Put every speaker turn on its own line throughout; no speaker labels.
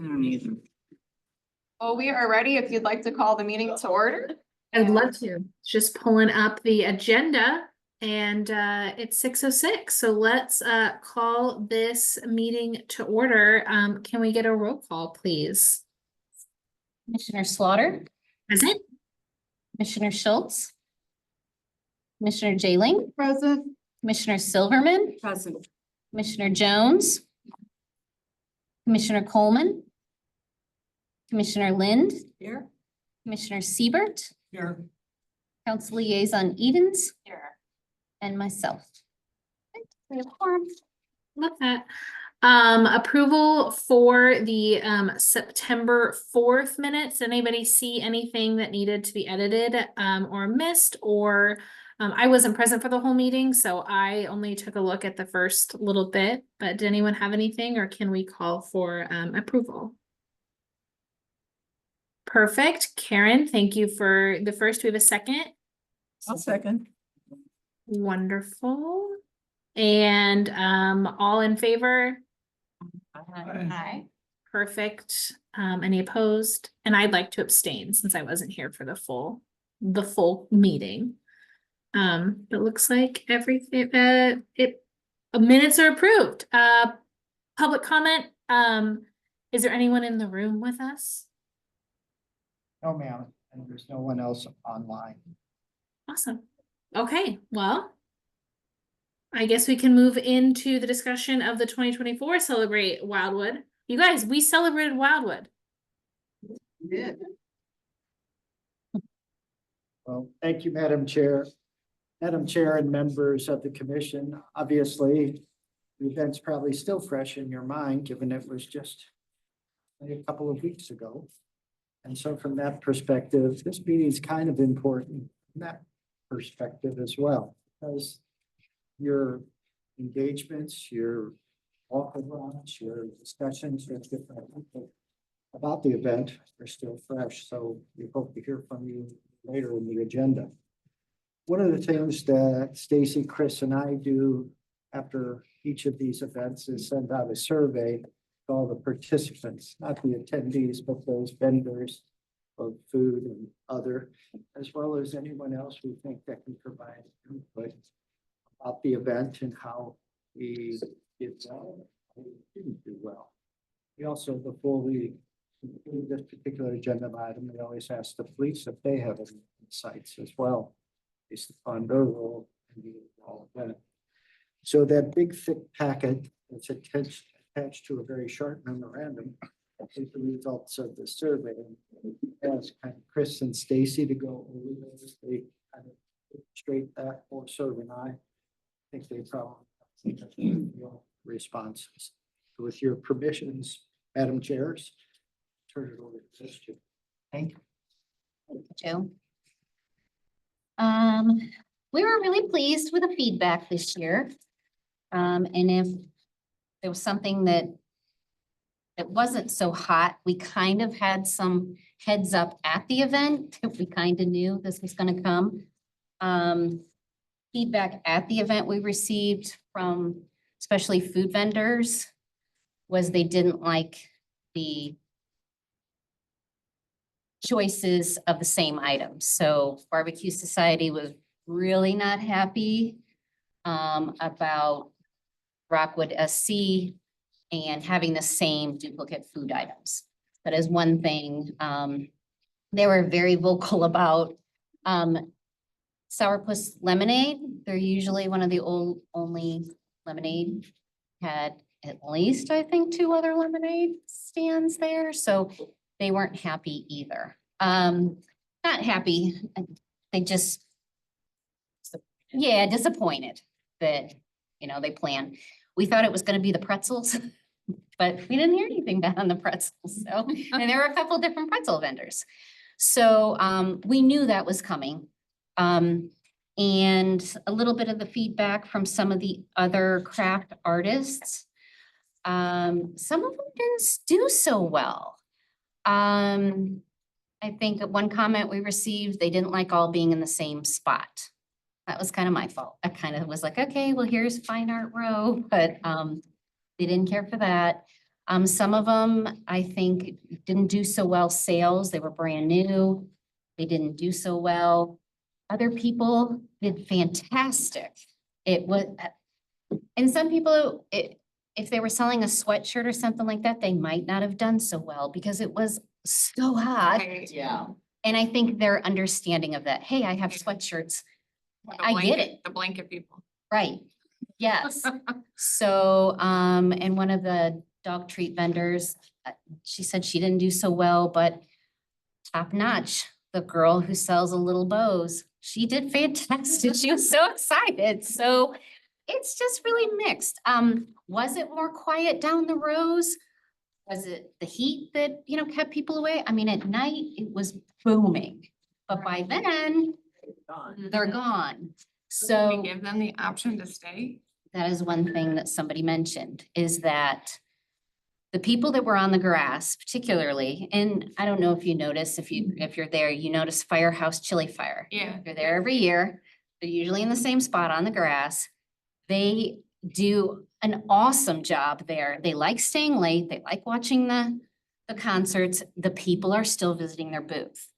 Well, we are ready if you'd like to call the meeting to order.
I'd love to. Just pulling up the agenda and it's 6:06. So let's call this meeting to order. Can we get a roll call, please?
Commissioner Slaughter,
Present.
Commissioner Schultz, Commissioner Jailing,
Present.
Commissioner Silverman,
Present.
Commissioner Jones, Commissioner Coleman, Commissioner Lind,
Here.
Commissioner Siebert,
Here.
Council Liaison Edens,
Here.
and myself.
Love that. Approval for the September 4th minutes. Anybody see anything that needed to be edited or missed? Or I wasn't present for the whole meeting, so I only took a look at the first little bit. But did anyone have anything, or can we call for approval? Perfect. Karen, thank you for the first. We have a second.
I'll second.
Wonderful. And all in favor?
Aye.
Perfect. Any opposed? And I'd like to abstain since I wasn't here for the full meeting. It looks like everything minutes are approved. Public comment. Is there anyone in the room with us?
No, ma'am, and there's no one else online.
Awesome. Okay, well, I guess we can move into the discussion of the 2024 Celebrate Wildwood. You guys, we celebrated Wildwood.
Yeah.
Well, thank you, Madam Chair. Madam Chair and members of the commission, obviously, the event's probably still fresh in your mind, given it was just a couple of weeks ago. And so from that perspective, this meeting is kind of important from that perspective as well, because your engagements, your walk-arounds, your discussions with different people about the event are still fresh. So we hope to hear from you later in the agenda. One of the things that Stacy, Chris, and I do after each of these events is send out a survey to all the participants, not the attendees, but those vendors of food and other, as well as anyone else we think that can provide input about the event and how we did well, how we didn't do well. We also, before we conclude this particular agenda item, we always ask the police if they have any insights as well, based upon their role in the overall event. So that big thick packet that's attached to a very short memorandum is the results of the survey. Ask kind of Chris and Stacy to go over those. They kind of straight that or serve and I think they probably responses. So with your permissions, Madam Chairs, turn it over to Christian. Thank you.
Thank you, Joe. We were really pleased with the feedback this year. And if there was something that it wasn't so hot, we kind of had some heads up at the event. We kind of knew this was going to come. Feedback at the event we received from especially food vendors was they didn't like the choices of the same items. So Barbecue Society was really not happy about Rockwood SC and having the same duplicate food items. That is one thing. They were very vocal about Sourpuss lemonade. They're usually one of the only lemonade, had at least, I think, 2 other lemonade stands there. So they weren't happy either. Not happy. They just, yeah, disappointed that, they planned. We thought it was going to be the pretzels, but we didn't hear anything back on the pretzels. So, and there were a couple of different pretzel vendors. So we knew that was coming. And a little bit of the feedback from some of the other craft artists. Some of them didn't do so well. I think one comment we received, they didn't like all being in the same spot. That was kind of my fault. I kind of was like, okay, well, here's Fine Art Row, but they didn't care for that. Some of them, I think, didn't do so well sales. They were brand new. They didn't do so well. Other people did fantastic. It was, and some people, if they were selling a sweatshirt or something like that, they might not have done so well because it was so hot.
Right.
Yeah.
And I think they're understanding of that. Hey, I have sweatshirts.
The
I get
blanket-
it.
The blanket people.
Right. Yes. So, and one of the dog treat vendors, she said she didn't do so well, but top notch, the girl who sells a little bows, she did fantastic. She was so excited. So it's just really mixed. Was it more quiet down the rows? Was it the heat that, kept people away? I mean, at night it was booming, but by then they're gone.
Did we
So
give them the option to stay?
that is one thing that somebody mentioned, is that the people that were on the grass particularly, and I don't know if you notice, if you're there, you notice Firehouse Chili Fire.
Yeah.
They're there every year. They're usually in the same spot on the grass. They do an awesome job there. They like staying late. They like watching the concerts. The people are still visiting their booth.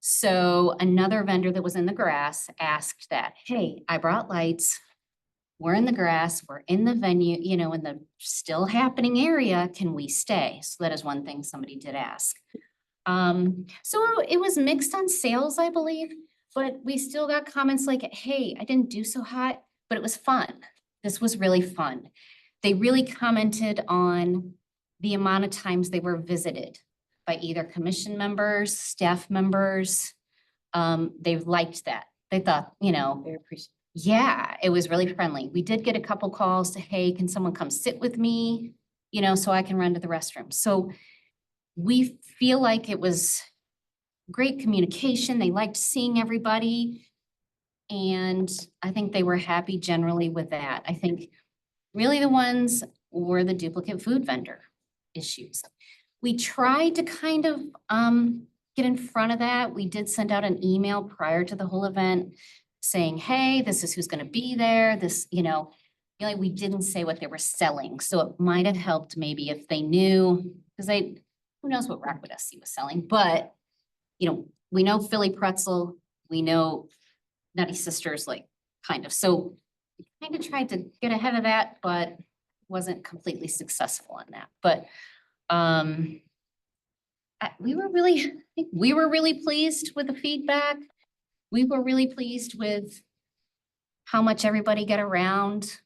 So another vendor that was in the grass asked that, hey, I brought lights. We're in the grass, we're in the venue, in the still happening area. Can we stay? So that is one thing somebody did ask. So it was mixed on sales, I believe, but we still got comments like, hey, I didn't do so hot, but it was fun. This was really fun. They really commented on the amount of times they were visited by either commission members, staff members. They liked that. They thought,
They appreciate.
yeah, it was really friendly. We did get a couple calls to, hey, can someone come sit with me? So I can run to the restroom. So we feel like it was great communication. They liked seeing everybody. And I think they were happy generally with that. I think really the ones were the duplicate food vendor issues. We tried to kind of get in front of that. We did send out an email prior to the whole event saying, hey, this is who's gonna be there, this, we didn't say what they were selling, so it might have helped maybe if they knew, because who knows what Rockwood SC was selling, but, we know Philly pretzel, we know Nutty Sisters, kind of, so we kind of tried to get ahead of that, but wasn't completely successful in that, but, we were really pleased with the feedback. We were really pleased with how much everybody got around.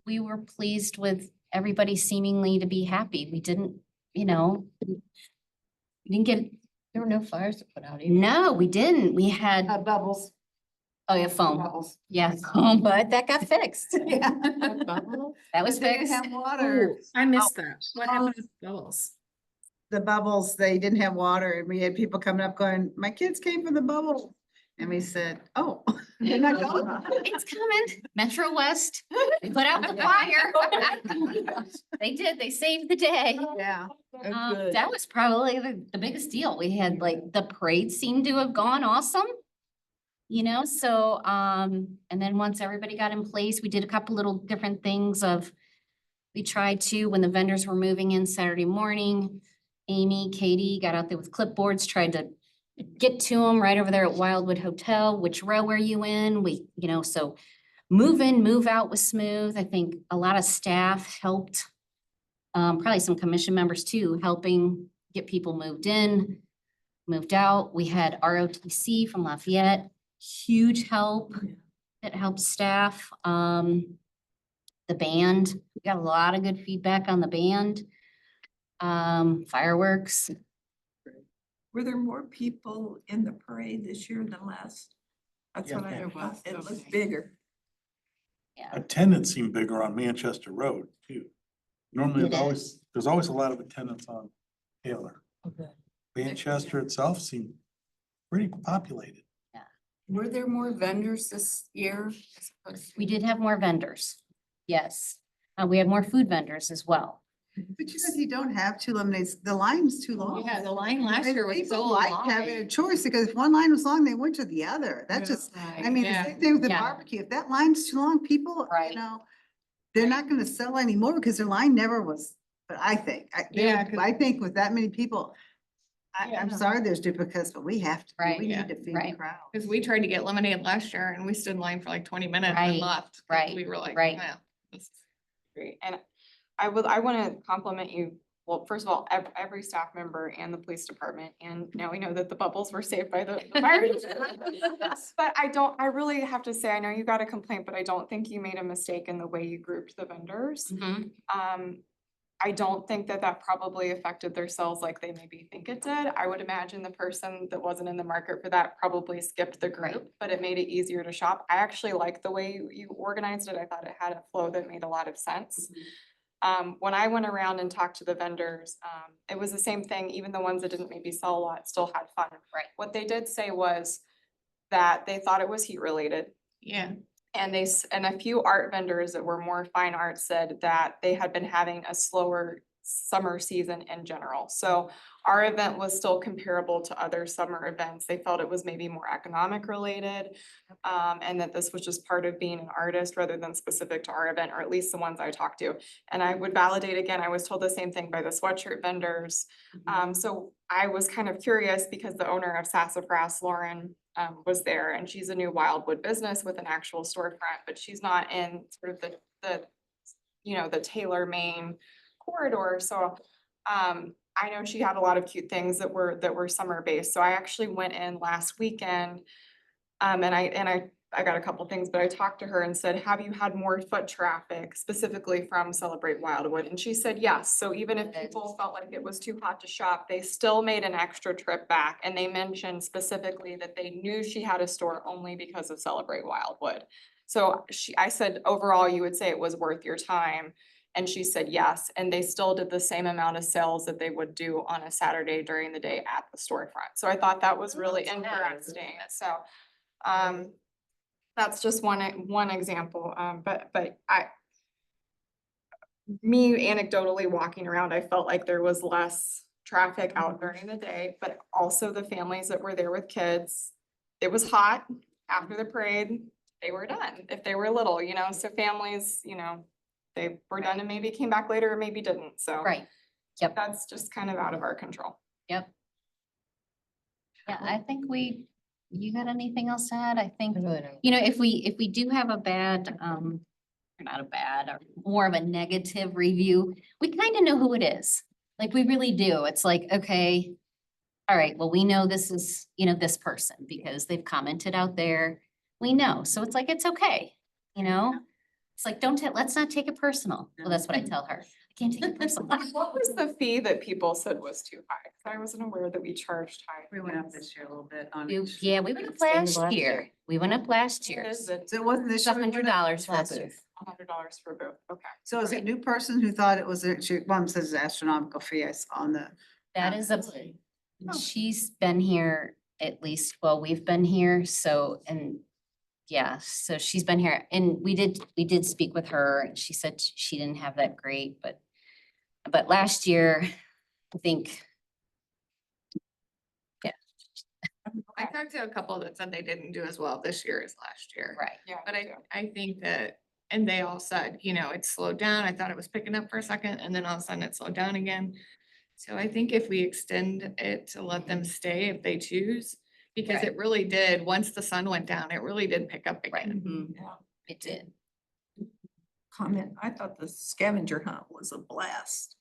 We were pleased with everybody seemingly to be happy. We didn't, we didn't get,
There were no fires to put out either.
no, we didn't. We had,
Bubbles.
oh yeah, foam.
Bubbles.
Yeah, foam, but that got fixed.
Yeah.
That was
They didn't
fixed.
have water.
Ooh, I missed that. What happened with bubbles?
The bubbles, they didn't have water and we had people coming up going, my kids came for the bubbles. And we said, oh, they're not going.
It's coming. Metro West, they put out the fire. They did, they saved the day.
Yeah.
That was probably the biggest deal. We had the parade seemed to have gone awesome. So, and then once everybody got in place, we did a couple little different things we tried to, when the vendors were moving in Saturday morning, Amy, Katie got out there with clipboards, tried to get to them right over there at Wildwood Hotel. Which row are you in? So move in, move out was smooth. I think a lot of staff helped. Probably some commission members too, helping get people moved in, moved out. We had ROTC from Lafayette, huge help. That helped staff. The band, we got a lot of good feedback on the band. Fireworks.
Were there more people in the parade this year than last? That's
Yeah,
what I,
there
thought. It was bigger.
Yeah,
Attendance seemed bigger on Manchester Road too. Normally,
It
there's always a lot of attendance on Taylor.
Okay.
Manchester itself seemed pretty populated.
Were there more vendors this year?
we did have more vendors. Yes. We had more food vendors as well.
But if you don't have two lemonades, the line's too long.
Yeah, the line last year was
People
so
like
long.
having a choice because if one line was long, they went to the other. That's just, I mean, the
Yeah.
same thing with the
Yeah.
barbecue. If that line's too long, people,
Right.
they're not gonna sell anymore because their line never was But I think,
Yeah, 'cause-
I think with that many people,
Yeah.
I'm sorry there's duplicates, but we have to,
Right,
we
yeah,
need to feed the
right.
crowd.
Cause we tried to get lemonade last year and we stood in line for like 20 minutes and
Right,
left. 'cause
right,
We were like,
right.
"Well, this is
Great, and I wanna compliment you, well, first of all, every staff member and the police department, and now we know that the bubbles were saved by the fire. But I really have to say, I know you got a complaint, but I don't think you made a mistake in the way you grouped the vendors. I don't think that that probably affected their sales like they maybe think it did. I would imagine the person that wasn't in the market for that probably skipped the
Right.
group, but it made it easier to shop. I actually like the way you organized it. I thought it had a flow that made a lot of sense. When I went around and talked to the vendors, it was the same thing, even the ones that didn't maybe sell a lot still had fun.
Right.
What they did say was that they thought it was heat related.
Yeah,
And and a few art vendors that were more fine art said that they had been having a slower summer season in general. So our event was still comparable to other summer events. They felt it was maybe more economic related. And that this was just part of being an artist rather than specific to our event, or at least the ones I talked to. And I would validate again, I was told the same thing by the sweatshirt vendors. So I was kind of curious because the owner of Sassafras, Lauren, was there, and she's a new Wildwood business with an actual storefront, but she's not in sort of the Taylor main corridor, so I know she had a lot of cute things that were summer based, so I actually went in last weekend. And I got a couple things, but I talked to her and said, have you had more foot traffic specifically from Celebrate Wildwood? And she said, yes. So even if people felt like it was too hot to shop, they still made an extra trip back. And they mentioned specifically that they knew she had a store only because of Celebrate Wildwood. So I said, overall, you would say it was worth your time. And she said, yes. And they still did the same amount of sales that they would do on a Saturday during the day at the storefront. So I thought that was really interesting. So, that's just one example, but me anecdotally walking around, I felt like there was less traffic out during the day, but also the families that were there with kids. It was hot after the parade, they were done, if they were little, so families, they were done and maybe came back later or maybe didn't, so.
Right, yep,
That's just kind of out of our control.
yep. Yeah, I think you got anything else to add? I think, if we do have a bad, or not a bad, or more of a negative review, we kind of know who it is. Like, we really do. It's like, okay, all right, well, we know this is, this person because they've commented out there. We know. So it's like, it's okay, It's like, let's not take it personal. Well, that's what I tell her. I can't take it personal.
What was the fee that people said was too high? 'Cause I wasn't aware that we charged high.
We went up this year a little bit on.
Yeah, we went up
Same
last
last
year.
year.
We went up last year.
What is it?
So it wasn't this
It's
year. we went up?
$100 for a
Last year.
booth.
$100 for both, okay.
So is it a new person who thought it was, one says astronomical fee I saw on the.
That is a,
Oh.
she's been here at least, well, we've been here, so, and yeah, so she's been here, and we did speak with her, and she said she didn't have that great, but last year, I think,
I talked to a couple that said they didn't do as well this year as last year.
right,
Yeah.
But I think that, and they all said, it slowed down. I thought it was picking up for a second and then all of a sudden it slowed down again. So I think if we extend it to let them stay if they choose, because
Right.
it really did, once the sun went down, it really did pick up
Right.
again.
it did.
Comment, I thought the scavenger hunt was a blast.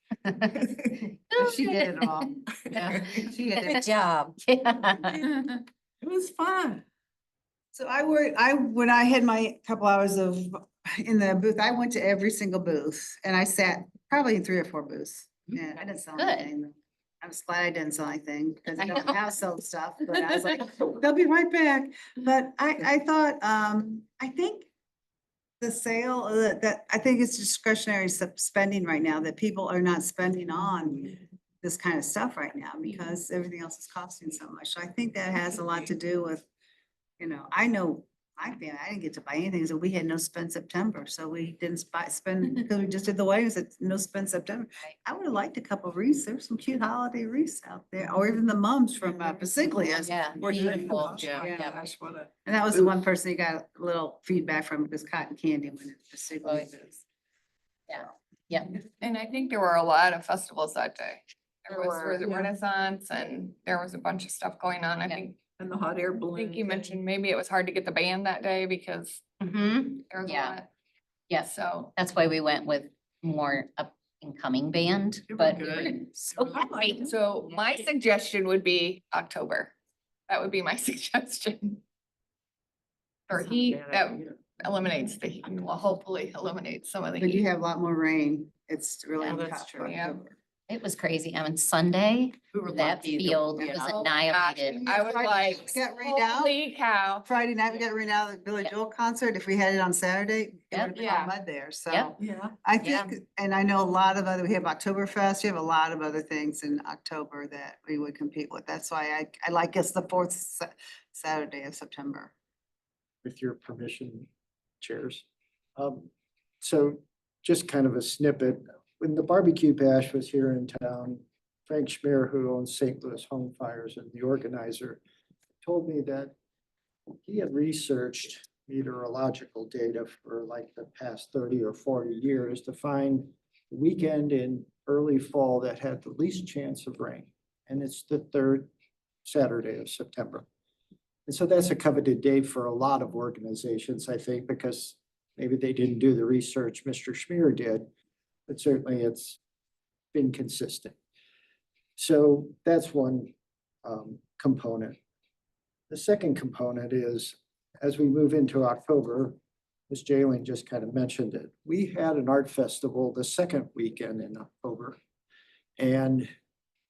She did it all.
Yeah.
She did
Good
it.
job.
It was fun.
So when I had my couple hours in the booth, I went to every single booth and I sat probably in 3 or 4 booths. Yeah, I didn't sell
Good.
anything. I was glad I didn't sell anything because I
I
don't
know.
have sold stuff, but I was like, they'll be right back. But I thought, I think the sale, that I think it's discretionary spending right now, that people are not spending on this kind of stuff right now because everything else is costing so much. So I think that has a lot to do with, I know my family, I didn't get to buy anything, so we had no spend September, so we didn't spend, because we just did the weddings, it's no spend September.
Right.
I would have liked a couple of wreaths, there's some cute holiday wreaths out there, or even the mums from Paciglia's.
Yeah,
were
beautiful.
Yeah.
Yeah.
That's what a.
And that was the one person you got a little feedback from, was cotton candy when it Paciglia's.
Yeah.
And I think there were a lot of festivals that day. There
There
was
were,
the
yeah.
Renaissance and there was a bunch of stuff going on. I
Yeah.
think,
And the hot air
I
balloon.
think you mentioned maybe it was hard to get the band that day because
Mm-hmm.
there was a
Yeah.
lot.
Yes,
So,
that's why we went with more up and coming band,
They were
but.
good.
So
I liked
happy.
them.
so my suggestion would be October. That would be my suggestion. Or
That's not a
heat,
bad
that
idea.
eliminates the heat, and will hopefully eliminate some of the
But you
heat.
have a lot more rain. It's really
Yeah,
that's
tough.
true.
Yeah.
October.
It was crazy. I mean, Sunday,
We were
that
lucky that-
field
yeah.
was
Oh my gosh,
annihilated.
I was like,
Got rained out.
holy cow.
Friday night, we got rain out at the Billy
Yep.
Joel concert. If we had it on Saturday, it would
Yep.
have been
Yeah.
all mud there, so.
Yep.
Yeah.
I
Yeah.
think, and I know a lot of other, we have Oktoberfest, we have a lot of other things in October that we would compete with. That's why I like us the fourth Saturday of September.
With your permission, chairs. So just kind of a snippet, when the barbecue bash was here in town, Frank Schmier, who owns St. Louis Home Fires and the organizer, told me that he had researched meteorological data for like the past 30 or 40 years to find the weekend in early fall that had the least chance of rain. And it's the third Saturday of September. And so that's a coveted date for a lot of organizations, I think, because maybe they didn't do the research Mr. Schmier did, but certainly it's been consistent. So that's one component. The second component is, as we move into October, Ms. Jalen just kind of mentioned it. We had an art festival the second weekend in October. And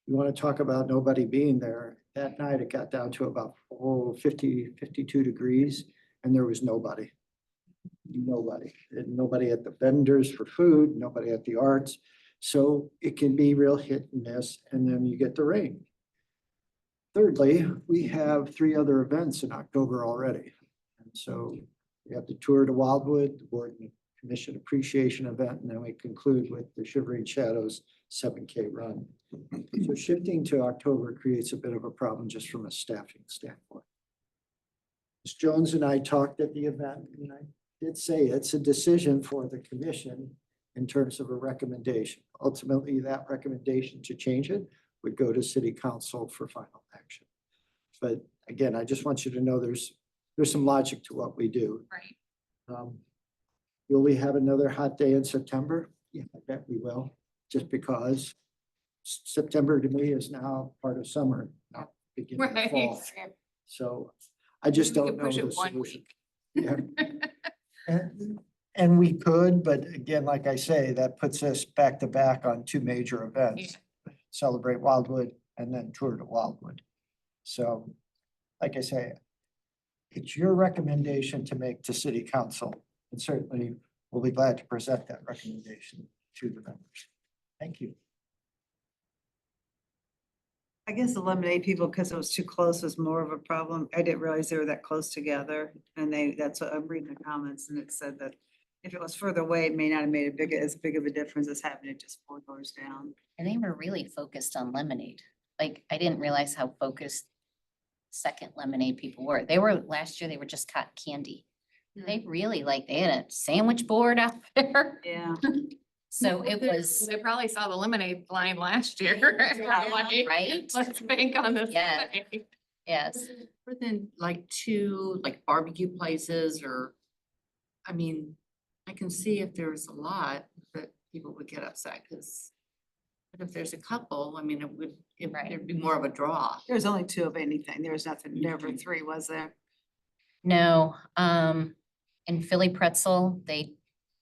you want to talk about nobody being there. That night, it got down to about 50, 52 degrees, and there was nobody. Nobody. And nobody at the vendors for food, nobody at the arts. So it can be real hit and miss, and then you get the rain. Thirdly, we have 3 other events in October already. And so we have the tour to Wildwood, the Board and Commission Appreciation event, and then we conclude with the Shivering Shadows 7K run. So shifting to October creates a bit of a problem just from a staffing standpoint. Ms. Jones and I talked at the event, and I did say it's a decision for the commission in terms of a recommendation. Ultimately, that recommendation to change it would go to city council for final action. But again, I just want you to know there's some logic to what we do.
Right.
Will we have another hot day in September? Yeah, I bet we will, just because September to me is now part of summer, not beginning of
Right.
fall. So I just
We
don't
could
know
push
the
it 1
solution.
week.
Yeah. And we could, but again, like I say, that puts us back to back on 2 major events. Celebrate Wildwood and then tour to Wildwood. So, like I say, it's your recommendation to make to city council, and certainly we'll be glad to present that recommendation to the members. Thank you.
I guess the lemonade people, because it was too close, was more of a problem. I didn't realize they were that close together. And that's what I'm reading the comments, and it said that if it was further away, it may not have made as big of a difference as having it just 4 doors down.
And they were really focused on lemonade. Like, I didn't realize how focused second lemonade people were. Last year, they were just cotton candy. They really they had a sandwich board out there.
Yeah.
So it was,
They probably saw the lemonade line last year. Like,
right?
Let's bank on this.
Yeah.
lemonade.
Yes.
More than like 2 like barbecue places or, I mean, I can see if there's a lot that people would get upset because. But if there's a couple, I mean,
Right.
there'd be more of a draw.
There was only 2 of anything. There was nothing, never 3, was there?
No, in Philly Pretzel, they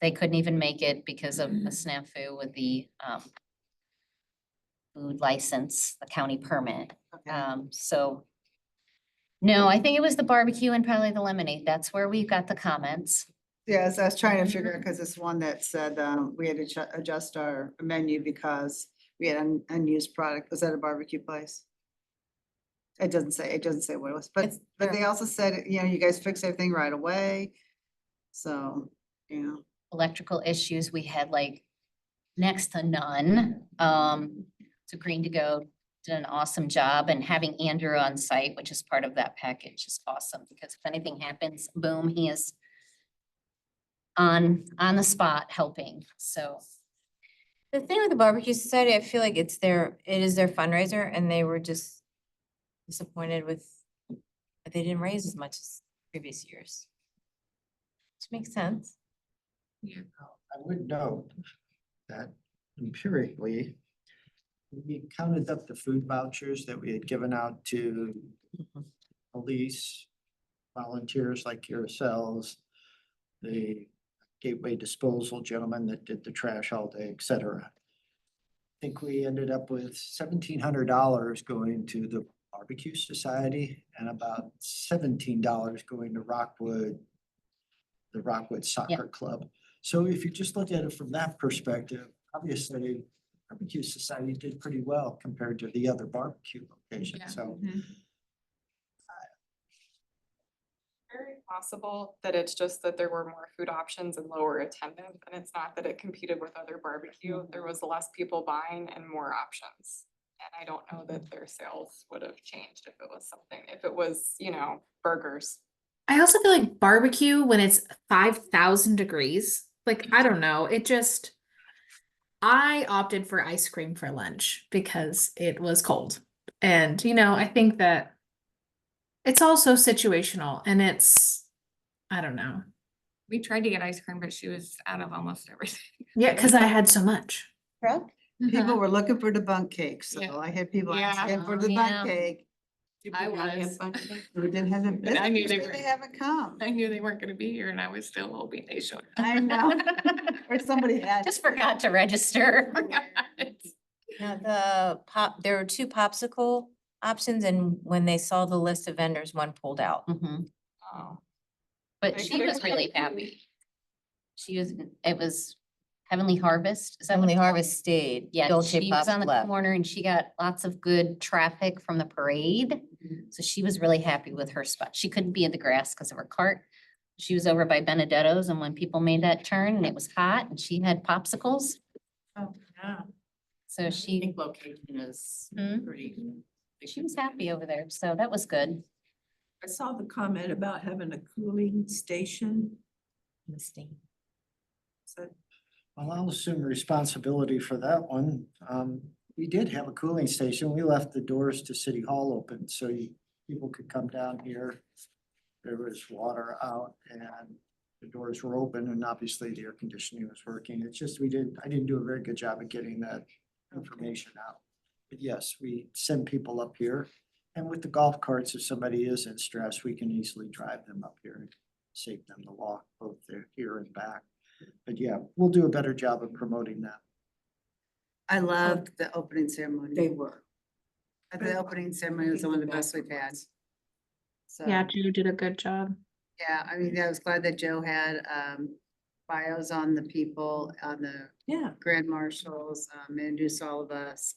couldn't even make it because of the snafu with the food license, the county permit.
Okay.
So no, I think it was the barbecue and probably the lemonade. That's where we got the comments.
Yes, I was trying to figure out, because it's one that said, we had to adjust our menu because we had an unused product. Was that a barbecue place? It doesn't say what it was, but they also said, you guys fix everything right away. So, yeah.
Electrical issues, we had next to none. So Green to Go did an awesome job, and having Andrew on site, which is part of that package, is awesome because if anything happens, boom, he is on the spot helping. So
The thing with the barbecue society, I feel like it is their fundraiser and they were just disappointed with that they didn't raise as much as previous years. Which makes sense.
I would note that empirically, we counted up the food vouchers that we had given out to police, volunteers like yourselves, the Gateway Disposal gentleman that did the trash all day, et cetera. I think we ended up with $1,700 going to the Barbecue Society and about $17 going to Rockwood, the Rockwood Soccer Club. So if you just look at it from that perspective, obviously Barbecue Society did pretty well compared to the other barbecue
Yeah.
locations, so.
Mhm.
Very possible that it's just that there were more food options and lower attendance, and it's not that it competed with other barbecue. There was less people buying and more options. And I don't know that their sales would have changed if it was something, if it was, you know, burgers.
I also feel like barbecue when it's 5,000 degrees, like, I don't know, it just, I opted for ice cream for lunch because it was cold. And, you know, I think that it's also situational and it's, I don't know.
We tried to get ice cream, but she was out of almost everything.
Yeah, because I had so much.
Brooke?
People were looking for the bundt cake, so
Yeah.
I had people
Yeah.
asking for
Oh,
the
yeah.
bundt cake.
I was.
We didn't have them.
But I knew they
They
were-
haven't come.
I knew they weren't gonna be here and I was still hoping they showed up.
I know. Or somebody had.
Just forgot to register.
Forgot.
Now there were 2 popsicle options and when they saw the list of vendors, one pulled out.
Mhm.
Oh.
But
They
she
could've
was really
created-
happy. It was Heavenly Harvest. Is that what
Heavenly
it's called?
Harvest stayed.
Yeah,
Dolce
she was
Pups
on the
left.
corner and she got lots of good traffic from the parade. So she was really happy with her spot. She couldn't be in the grass because of her cart. She was over by Benedetto's and when people made that turn and it was hot and she had popsicles.
Oh, yeah.
So
I
she
think location is
Hmm.
pretty.
she was happy over there. So that was good.
I saw the comment about having a cooling station. So
Well, I'll assume responsibility for that one. We did have a cooling station. We left the doors to City Hall open, so people could come down here. There was water out and the doors were open and obviously the air conditioning was working. It's just, I didn't do a very good job of getting that information out. But yes, we send people up here. And with the golf carts, if somebody is in stress, we can easily drive them up here and save them the walk both there, here and back. But yeah, we'll do a better job of promoting that.
I loved the opening ceremony.
they were.
The opening ceremony was one of the best we've had. So,
Yeah, Joe did a good job.
yeah, I mean, I was glad that Joe had bios on the people, on the
Yeah.
grand marshals, introduced all of us.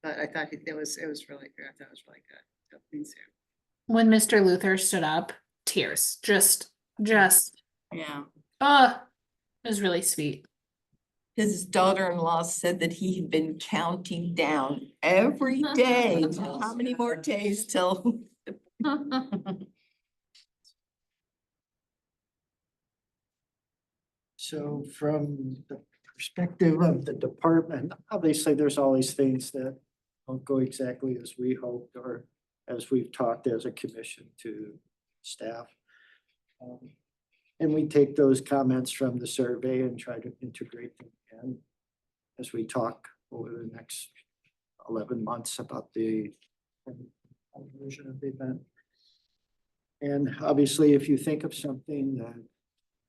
But I thought it was really good. I thought it was really good. the opening ceremony.
When Mr. Luther stood up, tears, just,
Yeah.
it was really sweet.
His daughter-in-law said that he had been counting down every day. How many more days till?
So from the perspective of the department, obviously, there's always things that don't go exactly as we hoped or as we've talked as a commission to staff. And we take those comments from the survey and try to integrate them in as we talk over the next 11 months about the version of the event. And obviously, if you think of something that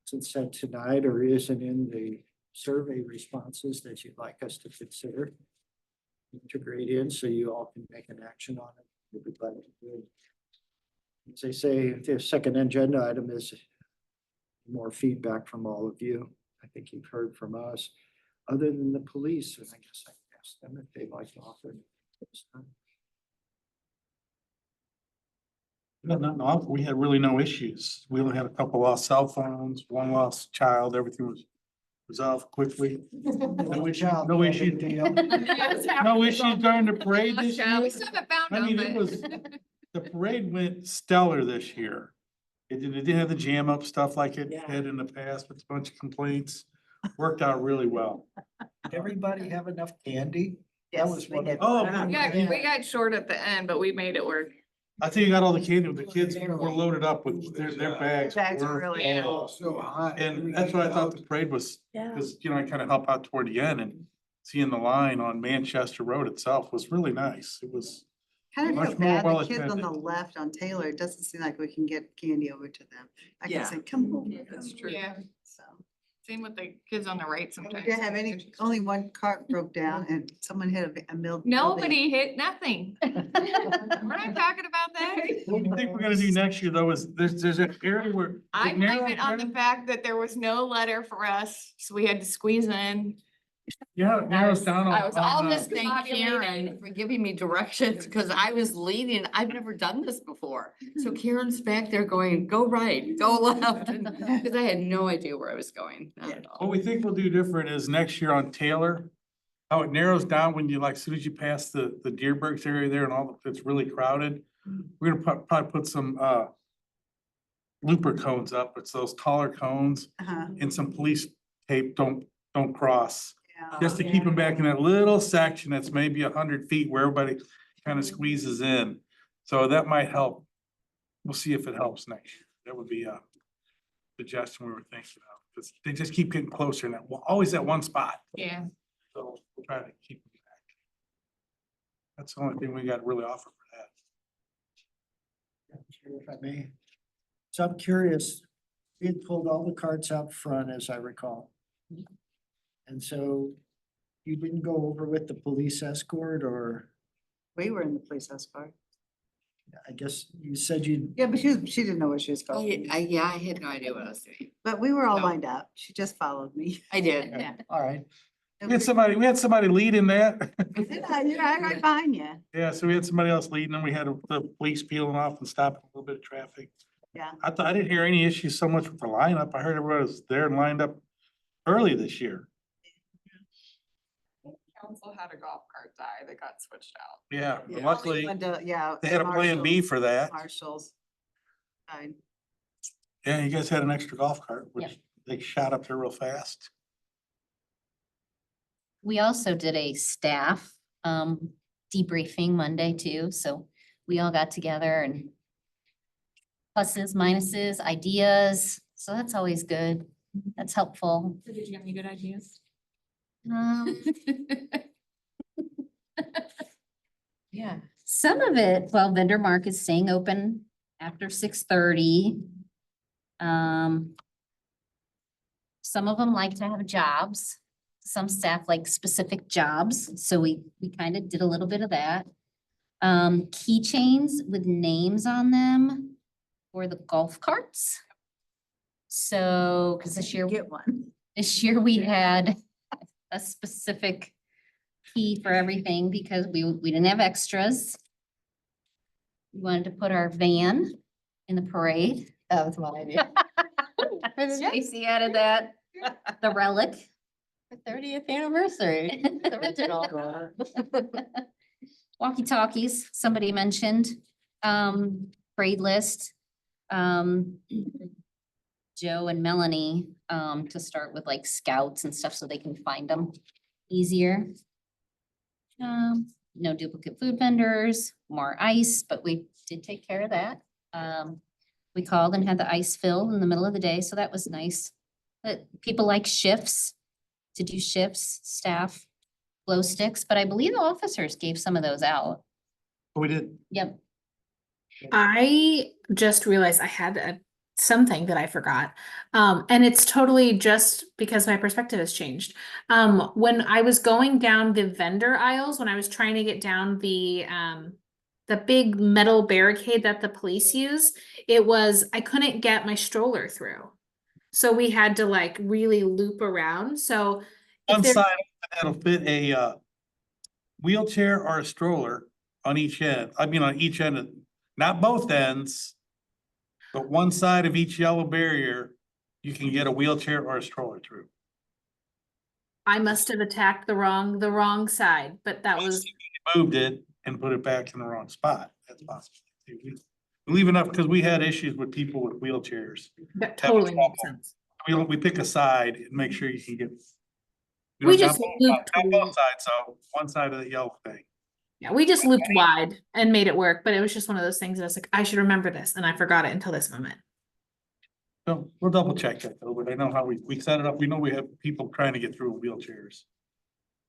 isn't said tonight or isn't in the survey responses that you'd like us to consider, integrate in so you all can make an action on it, we'll be glad to do it. As I say, the second agenda item is more feedback from all of you. I think you've heard from us, other than the police, and I guess I can ask them if they'd like to offer.
No, we had really no issues. We only had a couple lost cell phones, one lost child, everything was resolved quickly. No issue, no issue. No issues during the parade this year.
We still haven't found
I
them,
mean, it was,
but.
the parade went stellar this year. It didn't have the jam up stuff like it
Yeah.
had in the past with a bunch of complaints. Worked out really well.
Everybody have enough candy? That
Yes,
was
we
one
did.
of.
Oh,
We got short at the end, but we made it work.
I think you got all the candy, the kids were loaded up with their bags.
Bags were
were
really
full.
So hot.
And that's what I thought the parade was, because, I kind of helped out toward the end and seeing the line on Manchester Road itself was really nice. It was,
Kind of
much
feel
more
bad,
well
the kids on the
attended.
left on Taylor, it doesn't seem like we can get candy over to them. I
Yeah.
can say, come over.
That's
come
true.
over."
Yeah,
So,
same with the kids on the right
we
sometimes.
didn't have any, only one cart broke down and someone hit a mill.
Nobody hit nothing. We're not talking about that.
what I think we're gonna do next year though is there's an area where.
I
it
blame
narrowed
it on the
down.
fact that there was no letter for us, so we had to squeeze in.
Yeah, it narrows down
I was all
on,
this-
Thank Karen for giving me directions, because I was leading, I've never done this before. So Karen's back there going, go right, go left, because I had no idea where I was going, not at
what
all.
we think we'll do different is next year on Taylor, how it narrows down when you like, as soon as you pass the Deerbergs area there and all, it's really crowded. We're gonna probably put some, looper cones up. It's those taller cones
Uh-huh,
and some police tape, don't cross.
yeah.
Just to keep them back in that little section that's maybe 100 feet where everybody kind of squeezes in. So that might help. We'll see if it helps next year. That would be a suggestion we were thinking of, because they just keep getting closer and always at one spot.
Yeah.
So we'll try to keep them back. That's the only thing we got to really offer for that.
If I may. So I'm curious, we had pulled all the carts out front, as I recall. And so you didn't go over with the police escort, or
We were in the police escort.
I guess you said you,
Yeah, but she didn't know what she was going.
Yeah, I had no idea what I was doing.
But we were all
No.
lined up. She just followed me.
I did.
all right,
We had somebody leading that.
Yeah, right behind you.
Yeah, so we had somebody else leading and we had the police peeling off and stopping a little bit of traffic.
Yeah.
I didn't hear any issues so much with the lineup. I heard everybody was there and lined up early this year.
Council had a golf cart die that got switched out.
Yeah,
Yeah,
luckily
Yeah.
they had a plan B for that.
Marshall's. Fine.
Yeah, you guys had an extra golf cart,
Yep.
which they shot up there real fast.
We also did a staff debriefing Monday too, so we all got together and pluses, minuses, ideas, so that's always good. That's helpful.
Did you have any good ideas?
Um,
Yeah.
Some of it, well, vendor market is staying open after 6:30. Some of them like to have jobs. Some staff like specific jobs, so we kind of did a little bit of that. Keychains with names on them for the golf carts. So, because this year
Get one.
we had a specific key for everything because we didn't have extras. We wanted to put our van in the parade.
That was my idea.
Stacy added that, the relic.
The 30th anniversary, the original.
Walkie-talkies, somebody mentioned, parade list. Joe and Melanie, to start with like scouts and stuff so they can find them easier. No duplicate food vendors, more ice, but we did take care of that. We called and had the ice filled in the middle of the day, so that was nice. But people like shifts, to do shifts, staff, glow sticks, but I believe the officers gave some of those out.
But we did.
Yep.
I just realized I had something that I forgot. And it's totally just because my perspective has changed. When I was going down the vendor aisles, when I was trying to get down the big metal barricade that the police use, I couldn't get my stroller through. So we had to like really loop around. So if
One
there's-
side that'll fit a wheelchair or a stroller on each end. I mean, on each end, not both ends. But one side of each yellow barrier, you can get a wheelchair or a stroller through.
I must have attacked the wrong side, but that was,
Moved it and put it back in the wrong spot. That's possible. We leave enough because we had issues with people with wheelchairs.
that totally makes
trouble.
sense.
We pick a side and make sure you can get.
We
not
just
both-
looped
Not both sides, so one side of the yellow thing.
Yeah, we just looped wide and made it work, but it was just one of those things that I was like, I should remember this, and I forgot it until this moment.
So we'll double check that though, but I know how we set it up. We know we have people trying to get through in wheelchairs.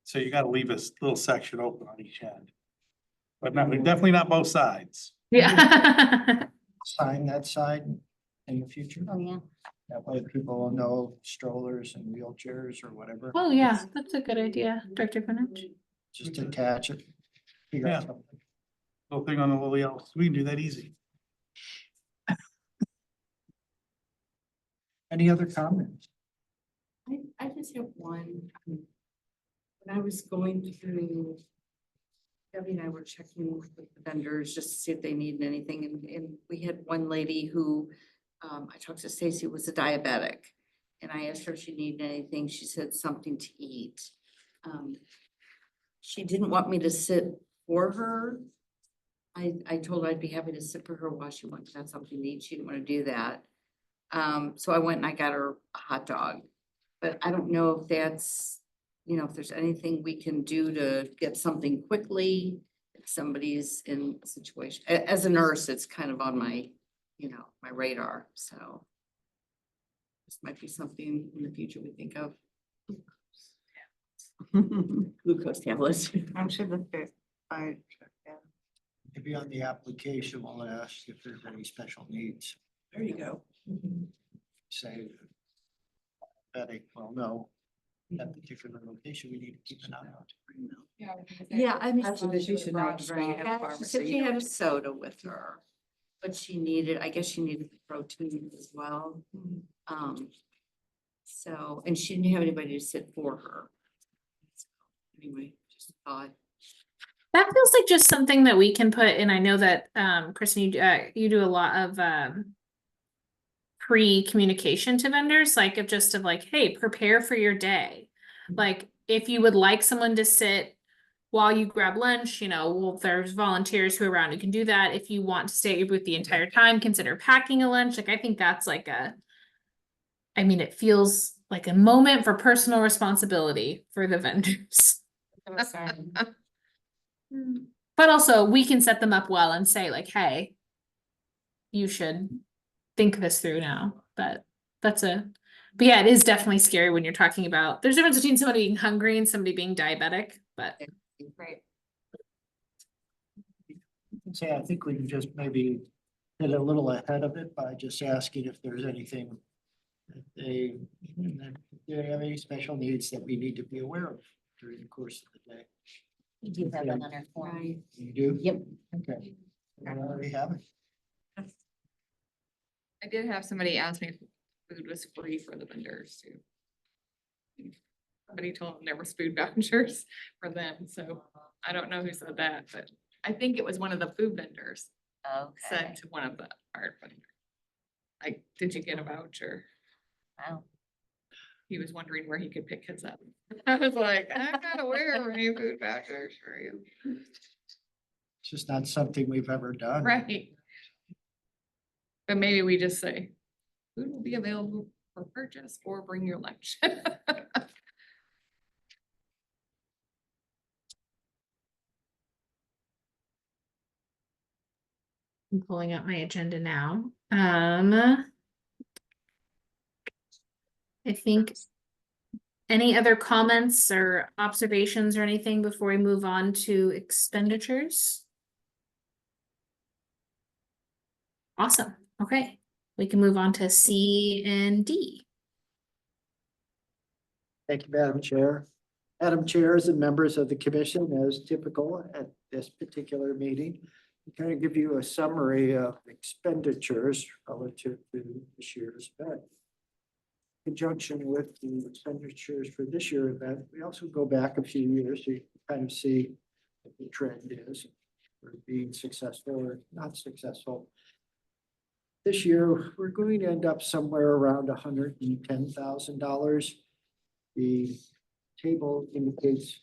So you gotta leave a little section open on each end. But not, definitely not both sides.
Yeah.
Sign that side in the future.
Oh, yeah.
That way people will know strollers and wheelchairs or whatever.
Oh, yeah, that's a good idea, Director Fenich.
Just attach it. Figure out
Yeah.
something.
Little thing on the little yellow, we can do that easy.
Any other comments?
I just have one. When I was going through, Debbie and I were checking with the vendors just to see if they needed anything, and we had one lady who, I talked to Stacy, was a diabetic. And I asked her if she needed anything, she said something to eat. She didn't want me to sit for her. I told her I'd be happy to sit for her while she went to have something to eat, she didn't want to do that. So I went and I got her a hot dog. But I don't know if that's, if there's anything we can do to get something quickly, if somebody's in a situation. As a nurse, it's kind of on my, my radar, so. This might be something in the future we think of. Glucose tablets.
I'm sure the fit,
Maybe on the application, we'll ask if there's any special needs.
There you go.
Say. Betty, well, no, that particular location, we need to keep an eye on.
Yeah, I mean.
Actually, she should know to bring it.
Yeah, she said she had a soda with her, but I guess she needed the protein as well. So, and she didn't have anybody to sit for her. So, anyway, just a thought.
That feels like just something that we can put, and I know that, Kristen, you do a lot of, pre-communication to vendors, like of like, hey, prepare for your day. Like, if you would like someone to sit while you grab lunch, well, there's volunteers who are around who can do that. If you want to stay at your booth the entire time, consider packing a lunch. Like, I think that's like it feels like a moment for personal responsibility for the vendors. But also, we can set them up well and say like, hey, you should think this through now, but yeah, it is definitely scary when you're talking about, there's a difference between somebody being hungry and somebody being diabetic, but.
Right.
Say, I think we can just maybe get a little ahead of it by just asking if there's anything that they have any special needs that we need to be aware of during the course of the day.
We do have that on our form.
Right.
You do?
Yep.
Okay. We already have it.
I did have somebody ask me if food was free for the vendors too. Somebody told them there was food vouchers for them, so I don't know who said that, but I think it was one of the food vendors
Okay.
said to one of the art vendors. Like, did you get a voucher?
Wow.
He was wondering where he could pick his up. I was like, I'm not aware of any food vouchers for you.
It's just not something we've ever done.
Right. But maybe we just say, food will be available for purchase or bring your lunch.
I'm pulling up my agenda now. I think any other comments or observations or anything before we move on to expenditures? Awesome. Okay, we can move on to C and D.
Thank you, Madam Chair. Madam Chairs and members of the commission, as typical at this particular meeting, I'm going to give you a summary of expenditures relative to this year's event. In conjunction with the expenditures for this year's event, we also go back a few years to kind of see what the trend is for being successful or not successful. This year, we're going to end up somewhere around $110,000. The table indicates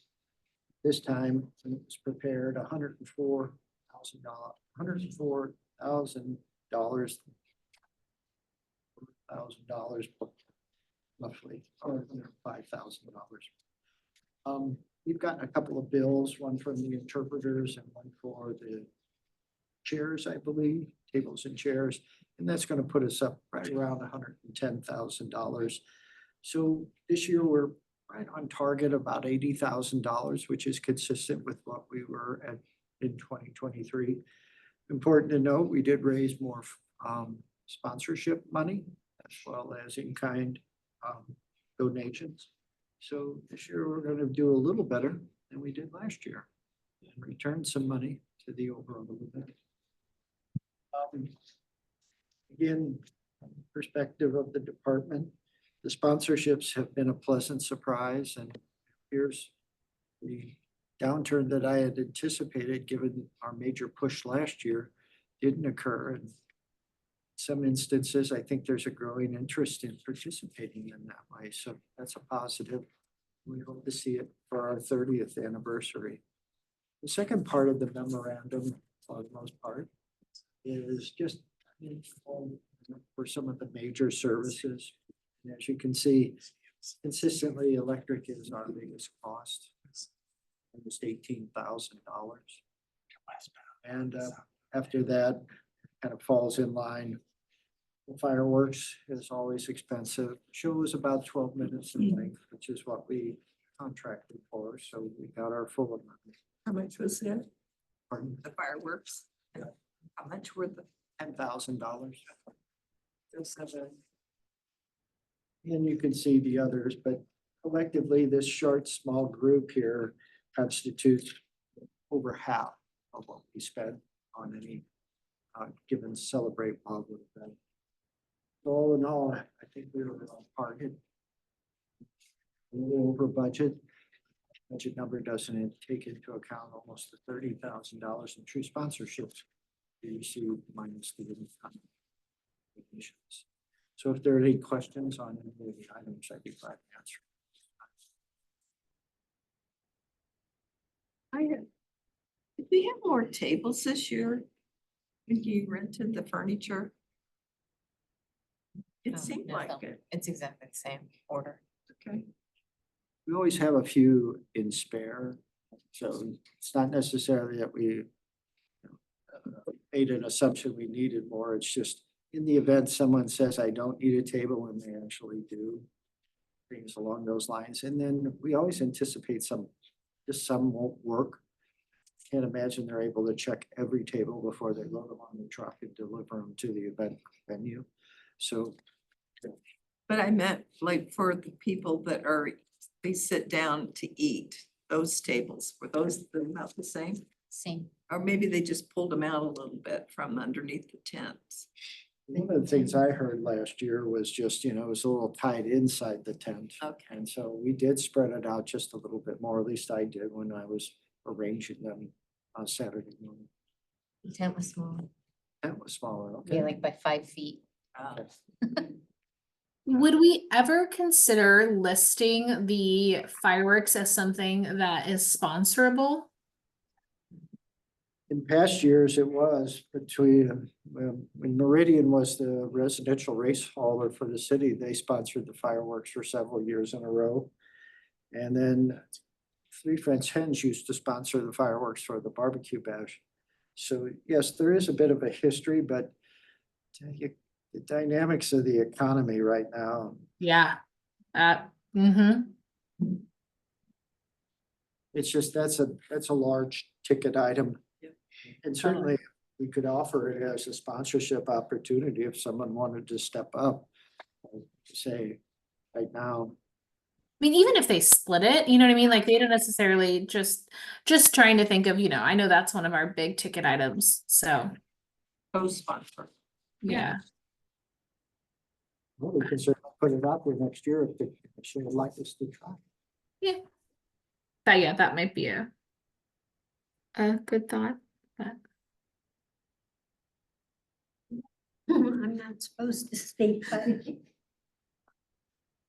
this time when it was prepared, $104,000. roughly, or $5,000. We've gotten a couple of bills, one from the interpreters and one for the chairs, I believe, tables and chairs, and that's gonna put us up right around $110,000. So this year, we're right on target, about $80,000, which is consistent with what we were at in 2023. Important to note, we did raise more sponsorship money as well as in-kind donations. So this year, we're gonna do a little better than we did last year and return some money to the overall event. Again, from the perspective of the department, the sponsorships have been a pleasant surprise, and here's the downturn that I had anticipated, given our major push last year, didn't occur. And some instances, I think there's a growing interest in participating in that way. So that's a positive. We hope to see it for our 30th anniversary. The second part of the memorandum, for the most part, is just for some of the major services. And as you can see, consistently, electric is our biggest cost, almost $18,000. And after that, kind of falls in line. The fireworks is always expensive. Show is about 12 minutes in length, which is what we contracted for. So we got our full amount.
How much was that?
Pardon?
The fireworks? How much were the?
$10,000.
Those have a-
And you can see the others, but collectively, this short, small group here constitutes over half of what we spend on any given Celebrate Wildwood event. So all in all, I think we were on target. A little over budget. Budget number doesn't take into account almost the $30,000 in true sponsorships we received minus the in-kind donations. So if there are any questions on any of the items, I'd be glad to answer.
Did we have more tables this year? When you rented the furniture? It seemed
No,
like it,
It's exactly the same order.
okay.
We always have a few in spare, so it's not necessarily that we made an assumption we needed more. It's just in the event someone says, I don't need a table, and they actually do. Things along those lines. And then we always anticipate some won't work. Can't imagine they're able to check every table before they load them on the truck and deliver them to the event venue. So
But I meant like for the people that they sit down to eat, those tables, were those about the same?
Same.
Or maybe they just pulled them out a little bit from underneath the tents.
one of the things I heard last year was just, it was a little tight inside the tent.
Okay.
And so we did spread it out just a little bit more, at least I did when I was arranging them on Saturday morning.
The tent was small.
That was smaller,
Okay,
okay.
like by 5 feet.
Would we ever consider listing the fireworks as something that is sponsorable?
In past years, it was between, when Meridian was the residential race hauler for the city, they sponsored the fireworks for several years in a row. And then Three French Hens used to sponsor the fireworks for the barbecue bash. So yes, there is a bit of a history, but the dynamics of the economy right now,
Yeah. Mm-hmm.
it's just, that's a large ticket item.
Yeah.
And certainly we could offer it as a sponsorship opportunity if someone wanted to step up. Say, right now,
I mean, even if they split it, you know what I mean? Like they don't necessarily just trying to think of, I know that's one of our big ticket items. So,
Co-sponsor.
yeah.
well, we can certainly put it out there next year if the commission would like us to try.
That might be a good thought. But
I'm not supposed to speak, but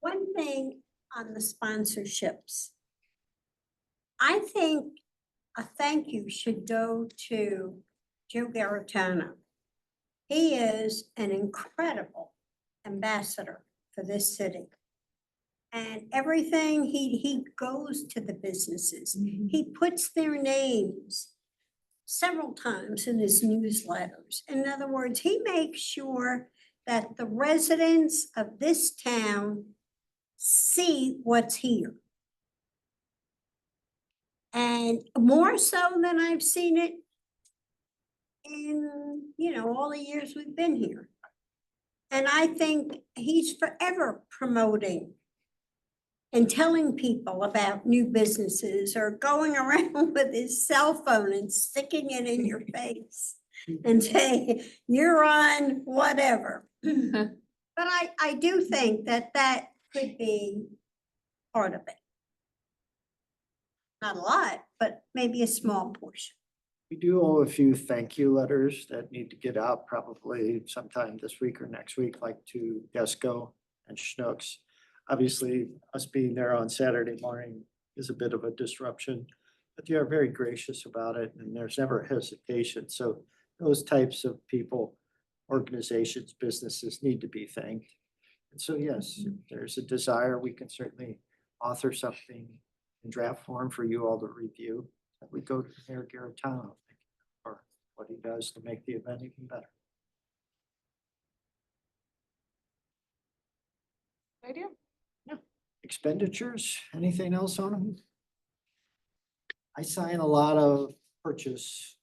one thing on the sponsorships. I think a thank you should go to Joe Garitano. He is an incredible ambassador for this city. And everything, he goes to the businesses. He puts their names several times in his newsletters. In other words, he makes sure that the residents of this town see what's here. And more so than I've seen it in, all the years we've been here. And I think he's forever promoting and telling people about new businesses, or going around with his cell phone and sticking it in your face and saying, you're on whatever. But I do think that could be part of it. Not a lot, but maybe a small portion.
We do owe a few thank you letters that need to get out probably sometime this week or next week, like to Desco and Schnucks. Obviously, us being there on Saturday morning is a bit of a disruption, but they are very gracious about it, and there's never hesitation. So those types of people, organizations, businesses need to be thanked. And so, yes, if there's a desire, we can certainly author something in draft form for you all to review. That we go to Mayor Garitano for what he does to make the event even better.
I do.
Expenditures, anything else on them? I sign a lot of purchase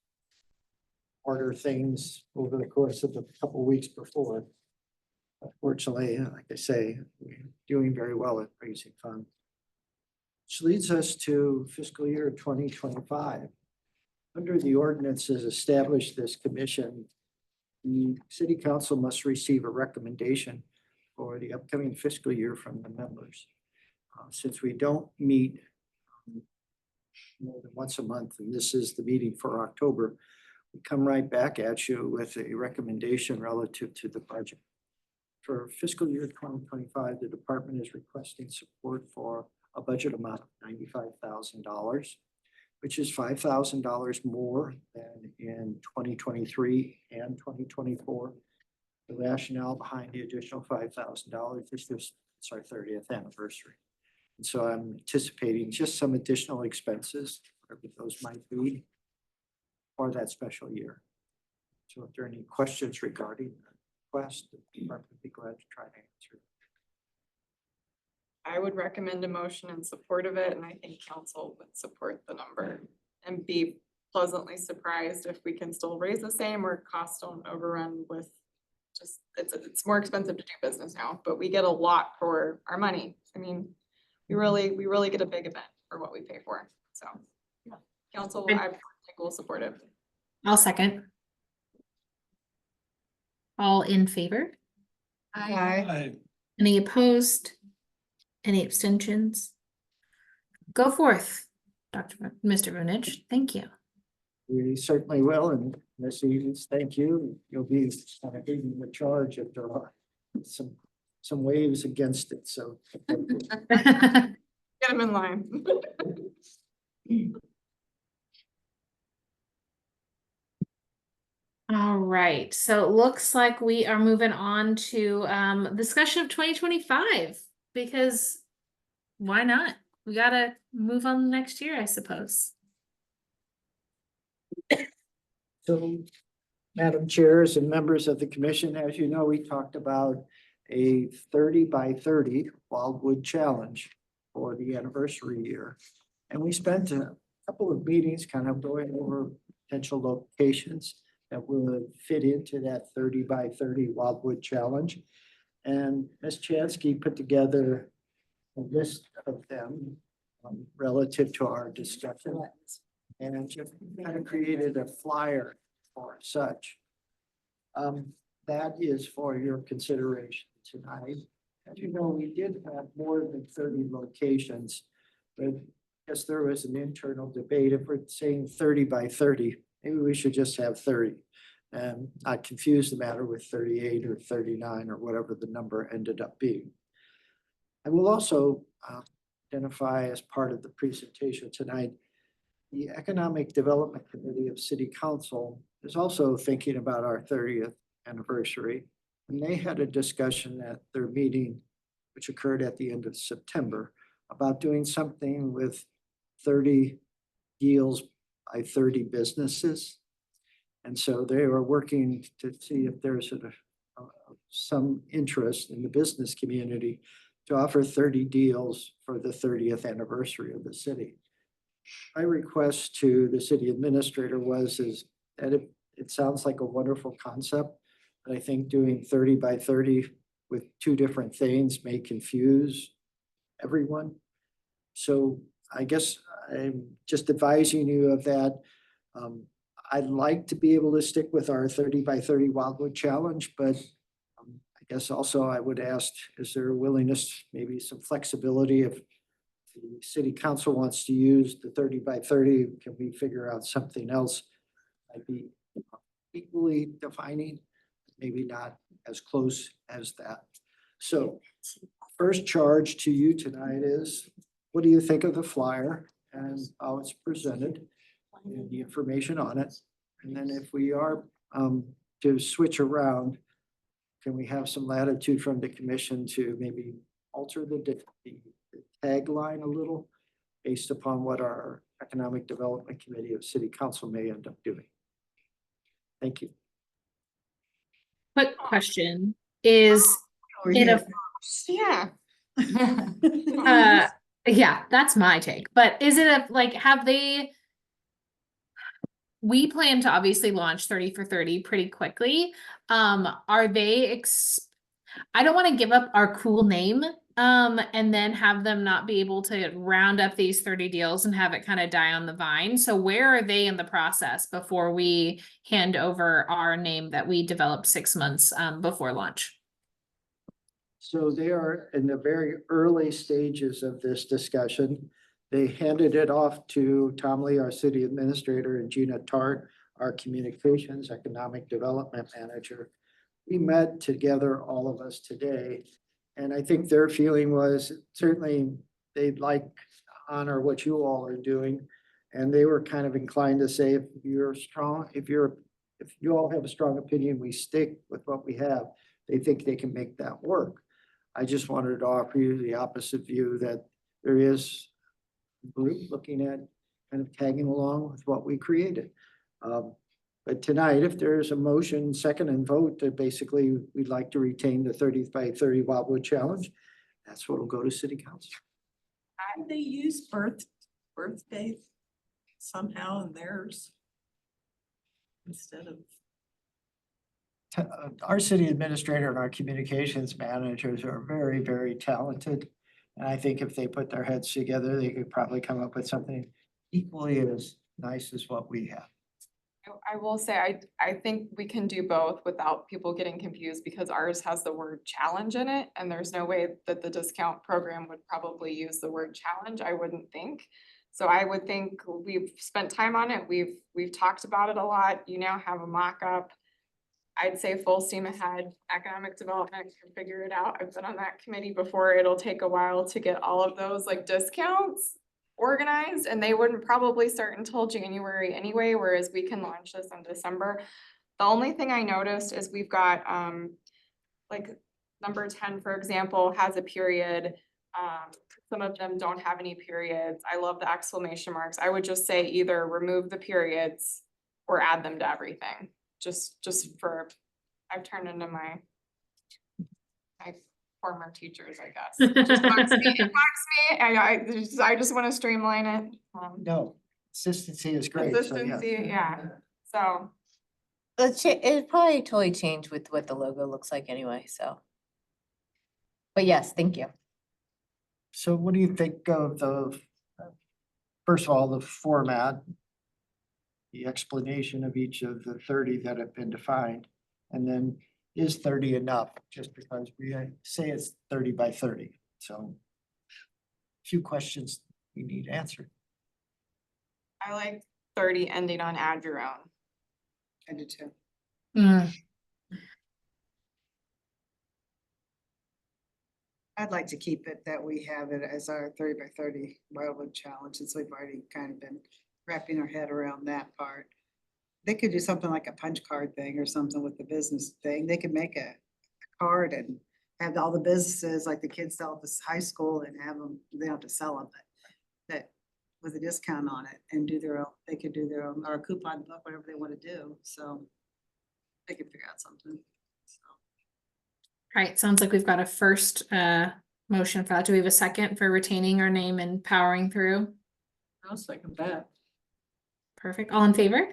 order things over the course of the couple weeks before. Fortunately, like I say, we're doing very well at raising funds. Which leads us to fiscal year 2025. Under the ordinances established this commission, the city council must receive a recommendation for the upcoming fiscal year from the members. Since we don't meet more than once a month, and this is the meeting for October, we come right back at you with a recommendation relative to the budget. For fiscal year 2025, the department is requesting support for a budget amount of $95,000, which is $5,000 more than in 2023 and 2024. The rationale behind the additional $5,000 is this, it's our 30th anniversary. And so I'm anticipating just some additional expenses, whatever those might be, for that special year. So if there are any questions regarding the request, the department would be glad to try to answer.
I would recommend a motion in support of it, and I think council would support the number and be pleasantly surprised if we can still raise the same or costs don't overrun with just, it's more expensive to do business now, but we get a lot for our money. I mean, we really get a big event for what we pay for. So, yeah, council, I think will support it.
I'll second. All in favor? Any opposed? Any abstentions? Go forth, Mr. Vunich. Thank you.
We certainly will, and Ms. Edens, thank you. You'll be kind of leading the charge if there are some waves against it, so.
Get them in line.
All right, so it looks like we are moving on to discussion of 2025, because why not? We gotta move on next year, I suppose.
So, Madam Chairs and members of the commission, as you know, we talked about a 30 by 30 Wildwood challenge for the anniversary year. And we spent a couple of meetings kind of going over potential locations that would fit into that 30 by 30 Wildwood challenge. And Ms. Chansky put together a list of them relative to our discussion. And just kind of created a flyer for such. That is for your consideration tonight. As you know, we did have more than 30 locations, but I guess there was an internal debate. If we're saying 30 by 30, maybe we should just have 30 and not confuse the matter with 38 or 39 or whatever the number ended up being. I will also identify as part of the presentation tonight, the Economic Development Committee of City Council is also thinking about our 30th anniversary. And they had a discussion at their meeting which occurred at the end of September, about doing something with 30 deals by 30 businesses. And so they were working to see if there's some interest in the business community to offer 30 deals for the 30th anniversary of the city. My request to the city administrator is that it sounds like a wonderful concept, but I think doing 30 by 30 with two different things may confuse everyone. So I guess I'm just advising you of that. I'd like to be able to stick with our 30 by 30 Wildwood challenge, but I guess also I would ask, is there a willingness, maybe some flexibility if the city council wants to use the 30 by 30, can we figure out something else? Might be equally defining, maybe not as close as that. So first charge to you tonight is, what do you think of the flyer and how it's presented and the information on it? And then if we are to switch around, can we have some latitude from the commission to maybe alter the tagline a little based upon what our Economic Development Committee of City Council may end up doing? Thank you.
Quick question, is it a,
Yeah.
yeah, that's my take, but is it a, like, have they? We plan to obviously launch 30 for 30 pretty quickly. Are they I don't want to give up our cool name, and then have them not be able to round up these 30 deals and have it kind of die on the vine. So where are they in the process before we hand over our name that we developed 6 months before launch?
So they are in the very early stages of this discussion. They handed it off to Tom Lee, our city administrator, and Gina Tart, our communications economic development manager. We met together, all of us today, and I think their feeling was certainly they'd like to honor what you all are doing. And they were kind of inclined to say, if you're strong, if you all have a strong opinion, we stick with what we have. They think they can make that work. I just wanted to offer you the opposite view that there is a group looking at kind of tagging along with what we created. But tonight, if there's a motion, second and vote, that basically we'd like to retain the 30 by 30 Wildwood challenge, that's what will go to city council.
Can they use birthday somehow in theirs? Instead of.
Our city administrator and our communications managers are very, very talented. And I think if they put their heads together, they could probably come up with something equally as nice as what we have.
I will say, I think we can do both without people getting confused, because ours has the word challenge in it, and there's no way that the discount program would probably use the word challenge, I wouldn't think. So I would think we've spent time on it, we've talked about it a lot, you now have a mock-up. I'd say full steam ahead, economic development can figure it out. I've been on that committee before. It'll take a while to get all of those like discounts organized, and they wouldn't probably start until January anyway, whereas we can launch this in December. The only thing I noticed is we've got like number 10, for example, has a period. Some of them don't have any periods. I love the exclamation marks. I would just say either remove the periods or add them to everything. Just for, I've turned into my former teachers, I guess. It just bugs me. It bugs me. I just want to streamline it.
No, consistency is great. So yeah.
Consistency, yeah. So
It probably totally change with what the logo looks like anyway, so. But yes, thank you.
So what do you think of first of all, the format, the explanation of each of the 30 that have been defined, and then is 30 enough? Just because we say it's 30 by 30. So a few questions we need answered.
I like 30 ending on add your own.
I do too. I'd like to keep it that we have it as our 30 by 30 Wildwood challenge, since we've already kind of been wrapping our head around that part. They could do something like a punch card thing or something with the business thing. They could make a card and have all the businesses, like the kids sell at this high school and have them, they don't have to sell them, but that with a discount on it and do their own, they could do their own, or a coupon book, whatever they want to do, so they could figure out something. So.
Right, sounds like we've got a first motion for that. Do we have a second for retaining our name and powering through?
I'll second that.
Perfect. All in favor?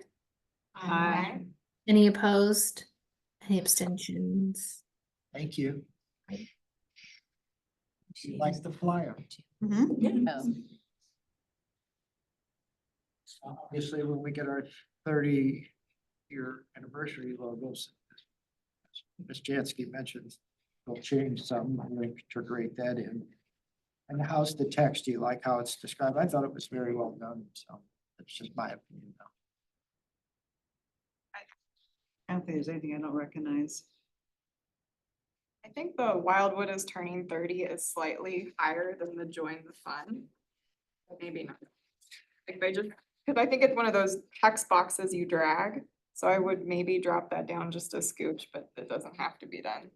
Aye.
Any opposed? Any abstentions?
Thank you. She likes the flyer.
Mhm.
Obviously, when we get our 30-year anniversary logos, Ms. Jansky mentioned, we'll change some, we'll integrate that in. And how's the text? Do you like how it's described? I thought it was very well done, so that's just my opinion.
I don't think there's anything I don't recognize.
I think the Wildwood is turning 30 is slightly higher than the Join the Fun. But maybe not. Like they just, because I think it's one of those text boxes you drag. So I would maybe drop that down just a scooch, but it doesn't have to be done.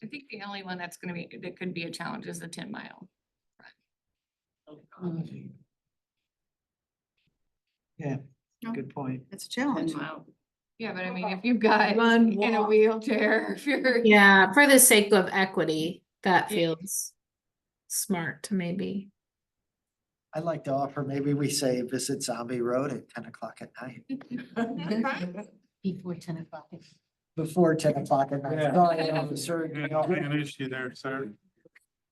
I think the only one that's gonna be, that could be a challenge is the 10-mile.
Yeah, good point.
It's a challenge.
Yeah, but I mean, if you've got
Run,
in a
walk.
wheelchair, if you're.
Yeah, for the sake of equity, that
Yeah.
feels smart to maybe.
I'd like to offer, maybe we say visit Zombie Road at 10 o'clock at night,
Before 10 o'clock.
before 10 o'clock at night.
Yeah.
Sorry, officer.
Yeah, don't be an issue there, sir.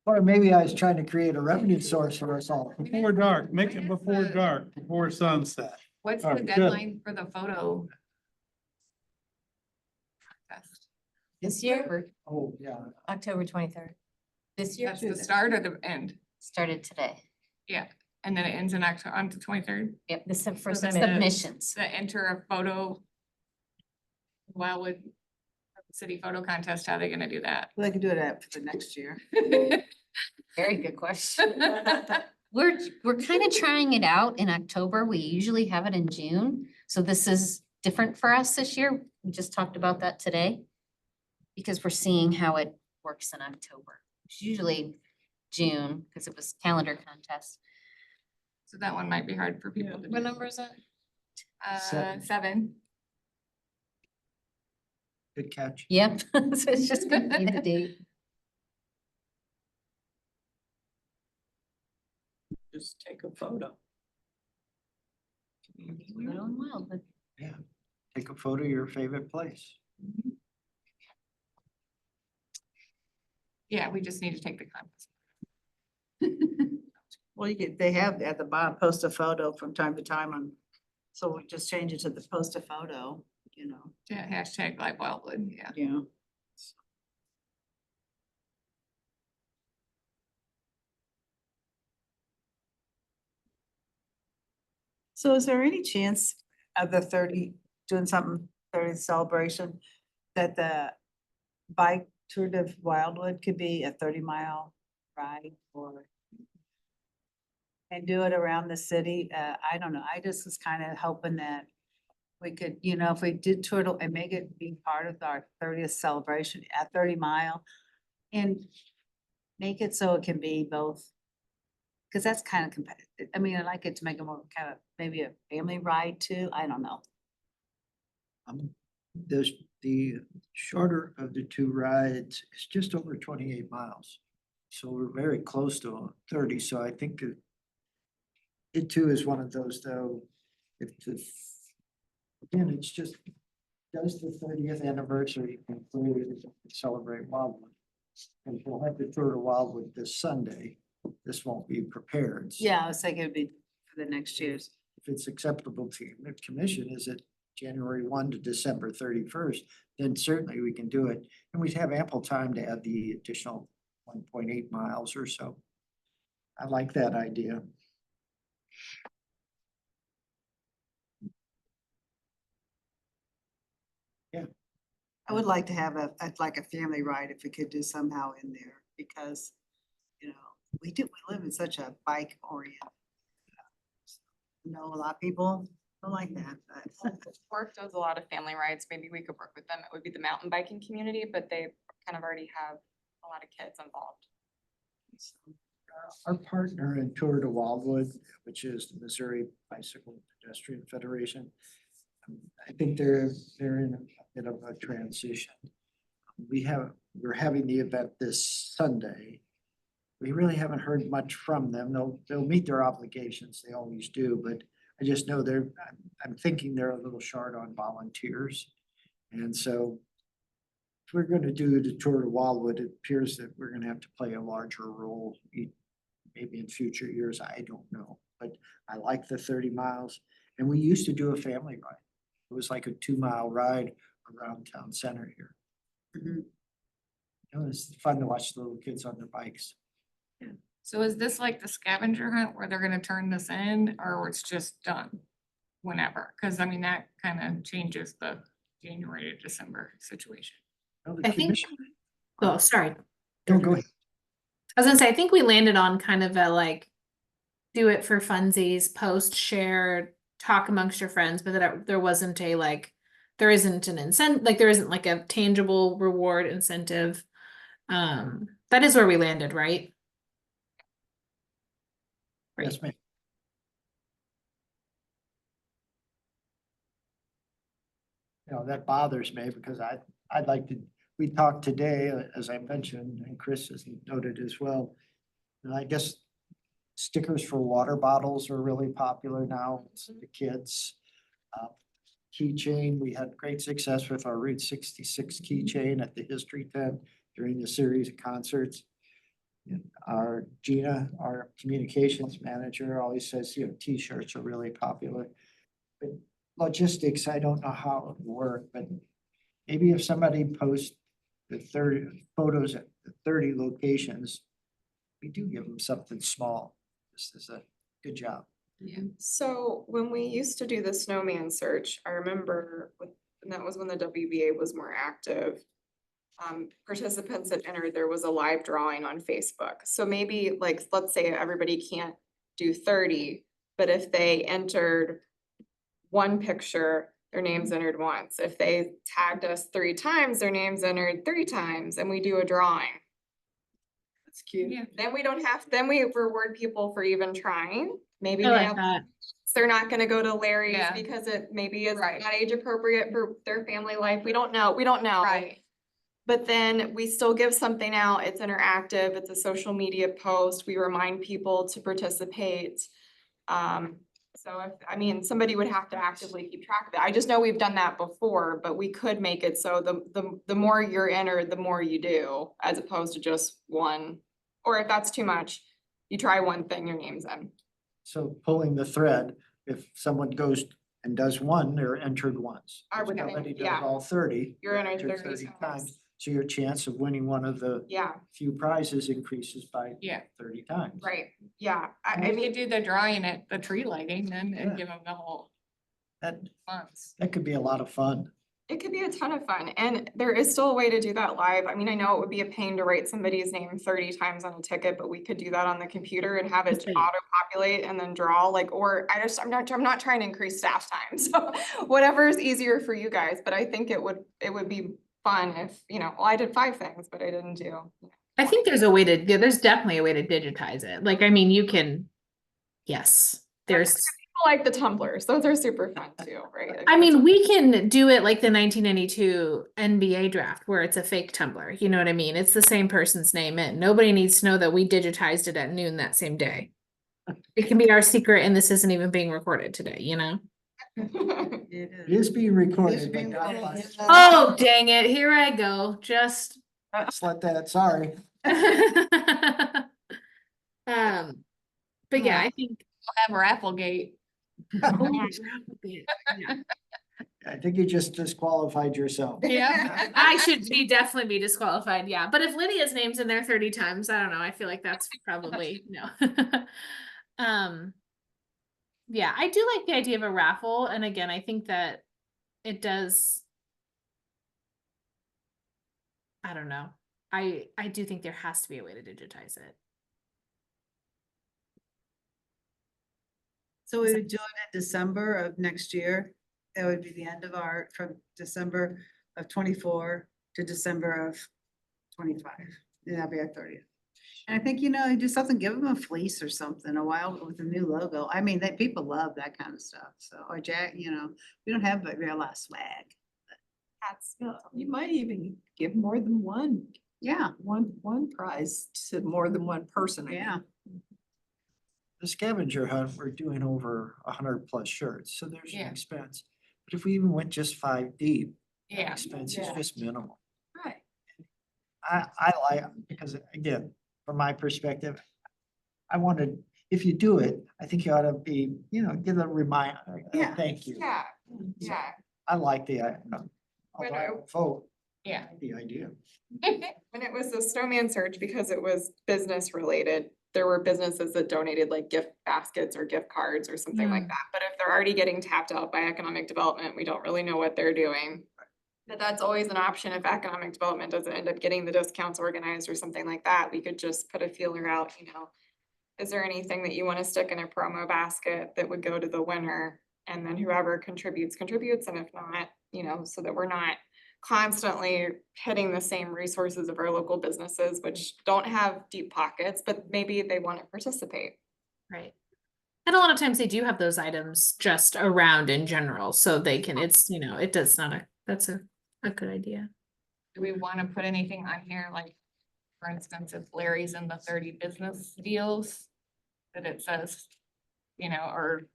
Or maybe I was trying to create a revenue source for us all.
Before dark, make it before dark, before sunset.
What's
All
the
right, good.
deadline for the photo? contest?
This year,
Oh, yeah.
October 23rd. This year,
That's the start or the end?
started today.
Yeah, and then it ends in October, on the 23rd.
Yep, this is for
So then
submissions.
To enter a photo. Wildwood City Photo Contest, how are they gonna do that?
Well, they can do it at for the next year.
Very good question. We're kind of trying it out in October. We usually have it in June. So this is different for us this year. We just talked about that today. Because we're seeing how it works in October. It's usually June, because it was calendar contest.
So that one might be hard for people to do.
What number is that?
7.
Good catch.
Yep, so it's just gonna be the date.
Just take a photo.
Put it on Wildwood.
Yeah. Take a photo of your favorite place.
Yeah, we just need to take the contest.
Well, you could, they have at the bottom, post a photo from time to time on, so we just change it to the post a photo, you know,
Yeah, hashtag Live Wildwood, yeah.
yeah. So is there any chance of the 30, doing something 30th celebration, that the bike tour of Wildwood could be a 30-mile ride or and do it around the city? I don't know. I just was kind of hoping that we could, you know, if we did Turtle and make it be part of our 30th celebration at 30-mile and make it so it can be both. Cause that's kind of competitive. I mean, I like it to make it more kind of maybe a family ride too. I don't know.
The shorter of the two rides is just over 28 miles. So we're very close to 30, so I think it too is one of those though, if the, again, it's just, does the 30th anniversary include celebrate Wildwood? And we'll have the tour to Wildwood this Sunday. This won't be prepared. so
Yeah, I was thinking it'd be for the next year's.
If it's acceptable to the commission, is it January 1 to December 31st, then certainly we can do it. And we'd have ample time to add the additional 1.8 miles or so. I like that idea.
I would like to have like a family ride if we could do somehow in there because, you know, we live in such a bike oriented. You know, a lot of people don't like that, but.
Work does a lot of family rides. Maybe we could work with them. It would be the mountain biking community, but they kind of already have lot of kids involved.
Our partner in Tour de Wildwood, which is the Missouri Bicycle Pedestrian Federation, I think they're in a bit of a transition. We're having the event this Sunday. We really haven't heard much from them. They'll meet their obligations. They always do, but I just know I'm thinking they're a little short on volunteers. And so if we're gonna do the Tour de Wildwood, it appears that we're gonna have to play a larger role, maybe in future years, I don't know. But I like the 30 miles, and we used to do a family ride. It was like a 2-mile ride around town center here.
Mhm.
It was fun to watch the little kids on their bikes.
So is this like the scavenger hunt where they're gonna turn this in, or it's just done whenever? Cause I mean, that kind of changes the January to December situation.
Well, the
I think,
commission-
oh, sorry.
Don't go ahead.
I was gonna say, I think we landed on kind of a like, do it for funsies, post, share, talk amongst your friends, but that there wasn't a like, there isn't an incentive, like there isn't like a tangible reward incentive. That is where we landed, right?
Yes, ma'am. That bothers me because I'd like to, we talked today, as I mentioned, and Chris has noted as well. And I guess stickers for water bottles are really popular now, it's the kids. Keychain, we had great success with our Route 66 keychain at the History Tent during the series of concerts. And our Gina, our communications manager, always says, T-shirts are really popular. But logistics, I don't know how it would work, but maybe if somebody posts the 30 photos at the 30 locations, we do give them something small. This is a good job.
So when we used to do the snowman search, I remember and that was when the WBA was more active. Participants that entered, there was a live drawing on Facebook. So maybe like, let's say everybody can't do 30, but if they entered one picture, their name's entered once. If they tagged us 3 times, their name's entered 3 times, and we do a drawing.
That's cute.
Yeah.
Then we reward people for even trying. Maybe
I
they
like
have,
that.
they're not gonna go to Larry's
Yeah.
because it maybe is
Right.
not age appropriate for their family life. We don't know.
Right.
But then we still give something out. It's interactive. It's a social media post. We remind people to participate. So somebody would have to actively keep track of it. I just know we've done that before, but we could make it so the more you're entered, the more you do, as opposed to just one. Or if that's too much, you try one thing, your name's in.
So pulling the thread, if someone goes and does one, they're entered once.
I
If
would think,
somebody does
yeah.
all 30.
You're
they're
entered 30 times.
So your chance of winning one of the
Yeah,
few prizes increases by
Yeah.
30 times.
right. Yeah. I
If you
mean,
do the drawing at the tree lighting, then
Yeah.
and give them the whole
That,
months.
that could be a lot of fun.
it could be a ton of fun, and there is still a way to do that live. I mean, I know it would be a pain to write somebody's name 30 times on a ticket, but we could do that on the computer and have it
That's right.
auto-populate and then draw I'm not trying to increase staff time, so whatever is easier for you guys, but I think it would be fun if, well, I did 5 things, but I didn't do.
I think there's there's definitely a way to digitize it. Like, I mean, you can, yes, there's,
I like the tumblers, those are super fun too, right?
I mean, we can do it like the 1992 NBA draft where it's a fake Tumblr. You know what I mean? It's the same person's name in. Nobody needs to know that we digitized it at noon that same day. It can be our secret, and this isn't even being recorded today,
It
It is being recorded, but
being
not by-
recorded.
Oh, dang it. Here I go. Just.
Just let that, sorry.
But yeah, I think.
We'll have Rafflegate.
Yeah.
I think you just disqualified yourself.
Yeah.
I should definitely be disqualified, yeah. But if Lydia's name's in there 30 times, I don't know. I feel like that's probably no. Yeah, I do like the idea of a raffle, and again, I think that it does. I don't know. I do think there has to be a way to digitize it.
So we would do it in December of next year. That would be the end of from December of 24 to December of 25. Yeah, that'll be our 30th. And I think, you know, do something, give them a fleece or something, a wild with a new logo. I mean, that people love that kind of stuff. So, or Jack, you know, we don't have a real lot of swag.
Hats.
You might even give more than one,
Yeah,
one prize to more than one person. I
yeah.
mean.
The scavenger hunt, we're doing over 100+ shirts, so there's an
Yeah.
expense. But if we even went just 5 deep, the
Yeah.
expense is
Yeah.
just minimal.
Right.
I like, because again, from my perspective, I wanted, if you do it, I think you ought to be, you know, give a reminder,
Yeah.
thank you.
Yeah, yeah.
I like the,
When
although
I-
I don't vote,
Yeah.
the idea.
When it was the snowman search, because it was business related, there were businesses that donated like gift baskets or gift cards or something like
Mm.
that. But if they're already getting tapped out by economic development, we don't really know what they're doing. But that's always an option if economic development doesn't end up getting the discounts organized or something like that. We could just put a feeler out, you know. Is there anything that you want to stick in a promo basket that would go to the winner? And then whoever contributes, contributes, and if not, you know, so that we're not constantly hitting the same resources of our local businesses, which don't have deep pockets, but maybe they want to participate.
Right. And a lot of times they do have those items just around in general, so they can, it's, you know, it does not, that's a good idea.
Do we wanna put anything on here, like, for instance, if Larry's in the 30 business deals? That it says, you know, or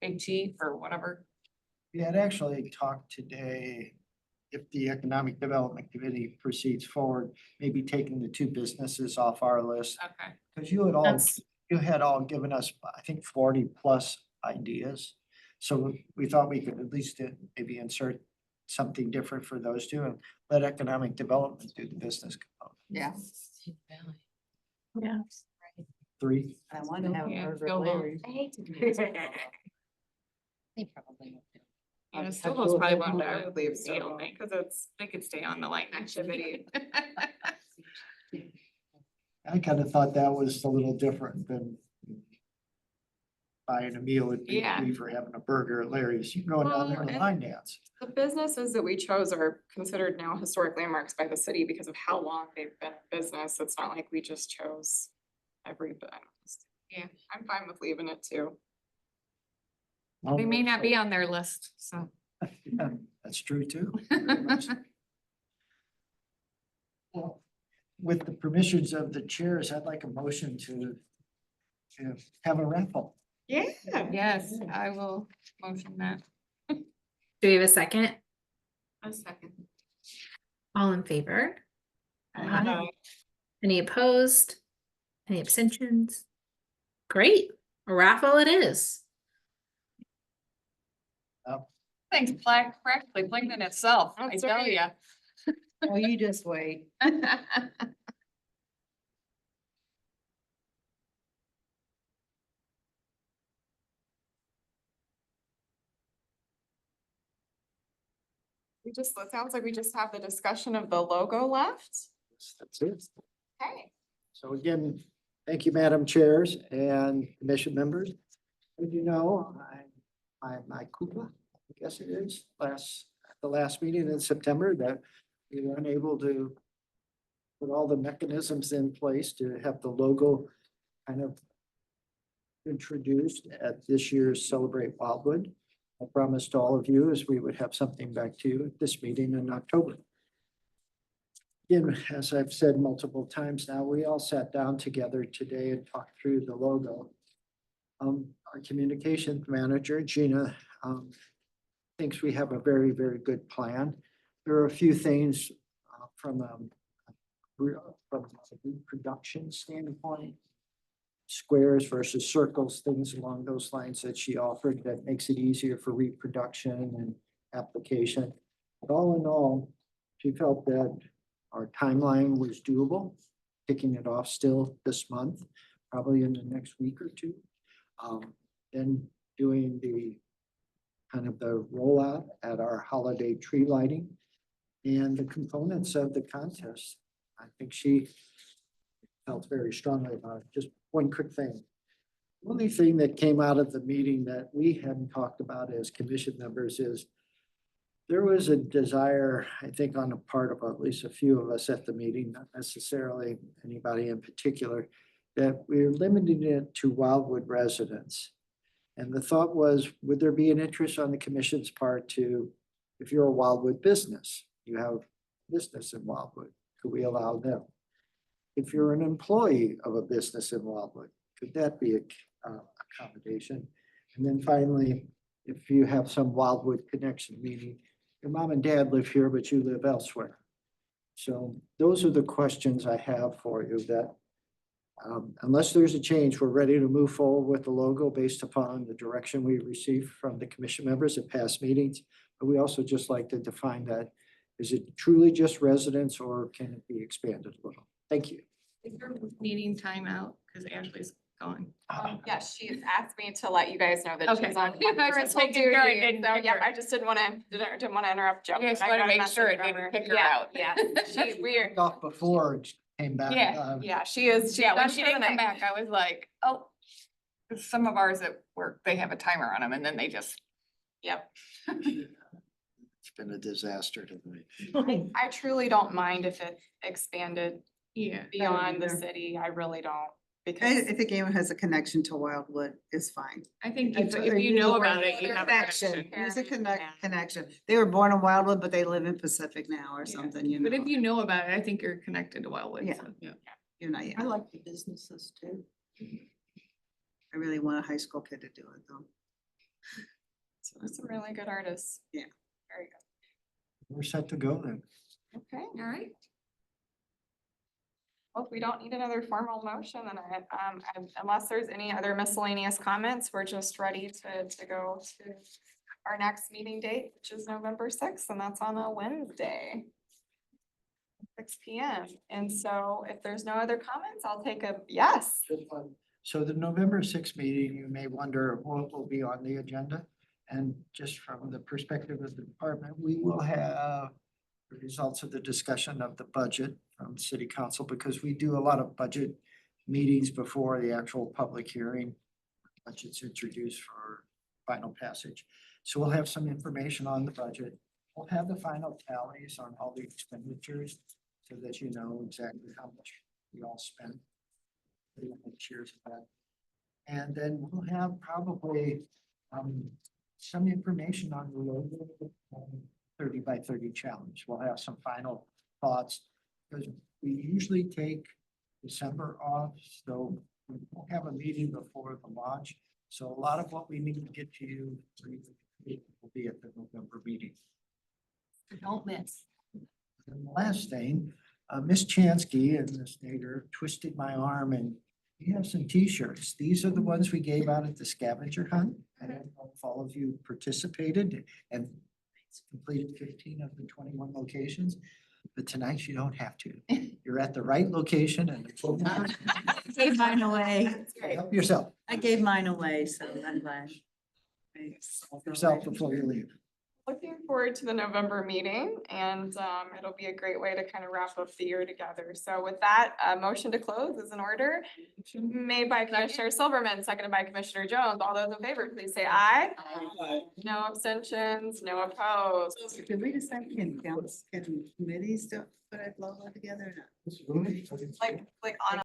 Big Chief or whatever.
We had actually talked today, if the Economic Development Committee proceeds forward, maybe taking the 2 businesses off our list.
Okay.
Because you had all given us, I think, 40+ ideas. So we thought we could at least maybe insert something different for those 2 and let economic development do the business component.
Yeah.
Yeah.
3.
I want to have a
Yeah,
burger
go
at
home.
Larry's.
I hate to do this. They probably won't do.
You know,
I
still
told
probably
them
want
I
to
would leave
be
still,
only.
because it's,
They could stay on the light activity.
I kind of thought that was a little different than buying a meal at Big
Yeah.
Chief or having a burger at Larry's. You can go down there
Well,
and
and-
line dance.
the businesses that we chose are considered now historic landmarks by the city because of how long they've been in business. It's not like we just chose every, but yeah, I'm fine with leaving it too.
They may not be on their list, so.
Yeah, that's true too. Well, with the permissions of the chairs, I'd like a motion to have a raffle.
Yeah.
Yes, I will motion that.
Do we have a second?
A second.
All in favor?
Aye.
Any opposed? Any abstentions? Great, a raffle it is.
Thanks, Black, practically blamed in itself, I
That's
tell
right.
ya.
Oh, you just wait.
It sounds like we just have the discussion of the logo left.
That's it.
Okay.
So again, thank you, Madam Chairs and Commission members. As you know, my Koopa, I guess it is, the last meeting in September that we were unable to put all the mechanisms in place to have the logo kind of introduced at this year's Celebrate Wildwood. I promised all of you is we would have something back to you at this meeting in October. Again, as I've said multiple times now, we all sat down together today and talked through the logo. Our communications manager, Gina, thinks we have a very, very good plan. There are a few things from a reproduction standpoint, squares versus circles, things along those lines that she offered that makes it easier for reproduction and application. But all in all, she felt that our timeline was doable, kicking it off still this month, probably in the next week or 2. Then doing the kind of the rollout at our holiday tree lighting and the components of the contest. I think she felt very strongly about it. Just one quick thing. The only thing that came out of the meeting that we hadn't talked about as commission members is There was a desire, I think, on the part of at least a few of us at the meeting, not necessarily anybody in particular, that we're limiting it to Wildwood residents. And the thought was, would there be an interest on the commission's part to, if you're a Wildwood business, you have business in Wildwood, could we allow them? If you're an employee of a business in Wildwood, could that be a accommodation? And then finally, if you have some Wildwood connection, meaning your mom and dad live here, but you live elsewhere. So those are the questions I have for you that unless there's a change, we're ready to move forward with the logo based upon the direction we received from the commission members at past meetings. But we also just like to define that. Is it truly just residents or can it be expanded a little? Thank you.
Is your meeting time out? Cause Ashley's going.
Yes, she's asked me to let you guys know that
Okay.
she's on
I was just
parental
making sure I
duty.
didn't
So,
pick
yeah,
her.
I just didn't want to interrupt Joe.
I just
but
wanna
got a
make sure
message
it
from
didn't
her.
pick her
Yeah,
out.
Yeah, we're,
Off before and came back.
Yeah.
yeah, she is. she's
Yeah, when
done
she
for the
didn't come
night.
back, I was like, oh. 'Cause some of ours at work, they have a timer on them and then they just,
Yep.
It's been a disaster tonight.
I truly don't mind if it expanded
yeah.
beyond the
either.
city. I really don't.
I
Because
think anyone has a connection to Wildwood is fine.
I think
It's-
if you
use
know
the
about
word
it, you have a connection.
Use a
Yeah.
connection. They were born in Wildwood, but they live in Pacific now or
Yeah.
something, you
But
know.
if you know about it, I think you're connected to Wildwood.
Yeah.
So.
You're not, yeah.
I like the businesses too.
I really want a high school kid to do it though.
so it's a really good artist.
Yeah.
Very good.
We're set to go then.
Okay, all right. Well, if we don't need another formal motion, then unless there's any other miscellaneous comments, we're just ready to go to our next meeting date, which is November 6th, and that's on a Wednesday. 6 PM. And so if there's no other comments, I'll take a yes.
So the November 6th meeting, you may wonder what will be on the agenda. And just from the perspective of the department, we will have the results of the discussion of the budget from city council because we do a lot of budget meetings before the actual public hearing. Budget's introduced for final passage. So we'll have some information on the budget. We'll have the final tallies on all the expenditures so that you know exactly how much we all spent. Cheers of that. And then we'll have probably some information on the logo 30 by 30 challenge. We'll have some final thoughts because we usually take December off, so we won't have a meeting before the launch. So a lot of what we need to get to you will be at the November meeting.
Don't miss.
And the last thing, Miss Chansky and Miss Nader twisted my arm and we have some T-shirts. These are the ones we gave out at the scavenger hunt. I don't know if all of you participated and completed 15 of the 21 locations, but tonight you don't have to. You're at the right location and
I gave mine away.
help yourself.
I gave mine away, so I'm glad.
Help yourself before you leave.
Looking forward to the November meeting and it'll be a great way to kind of wrap up the year together. So with that, a motion to close is in order. Made by Commissioner Silverman, seconded by Commissioner Jones. All those in favor, please say aye. No abstentions, no opposed.
Did we decide can committees to put a logo together or not?
Like on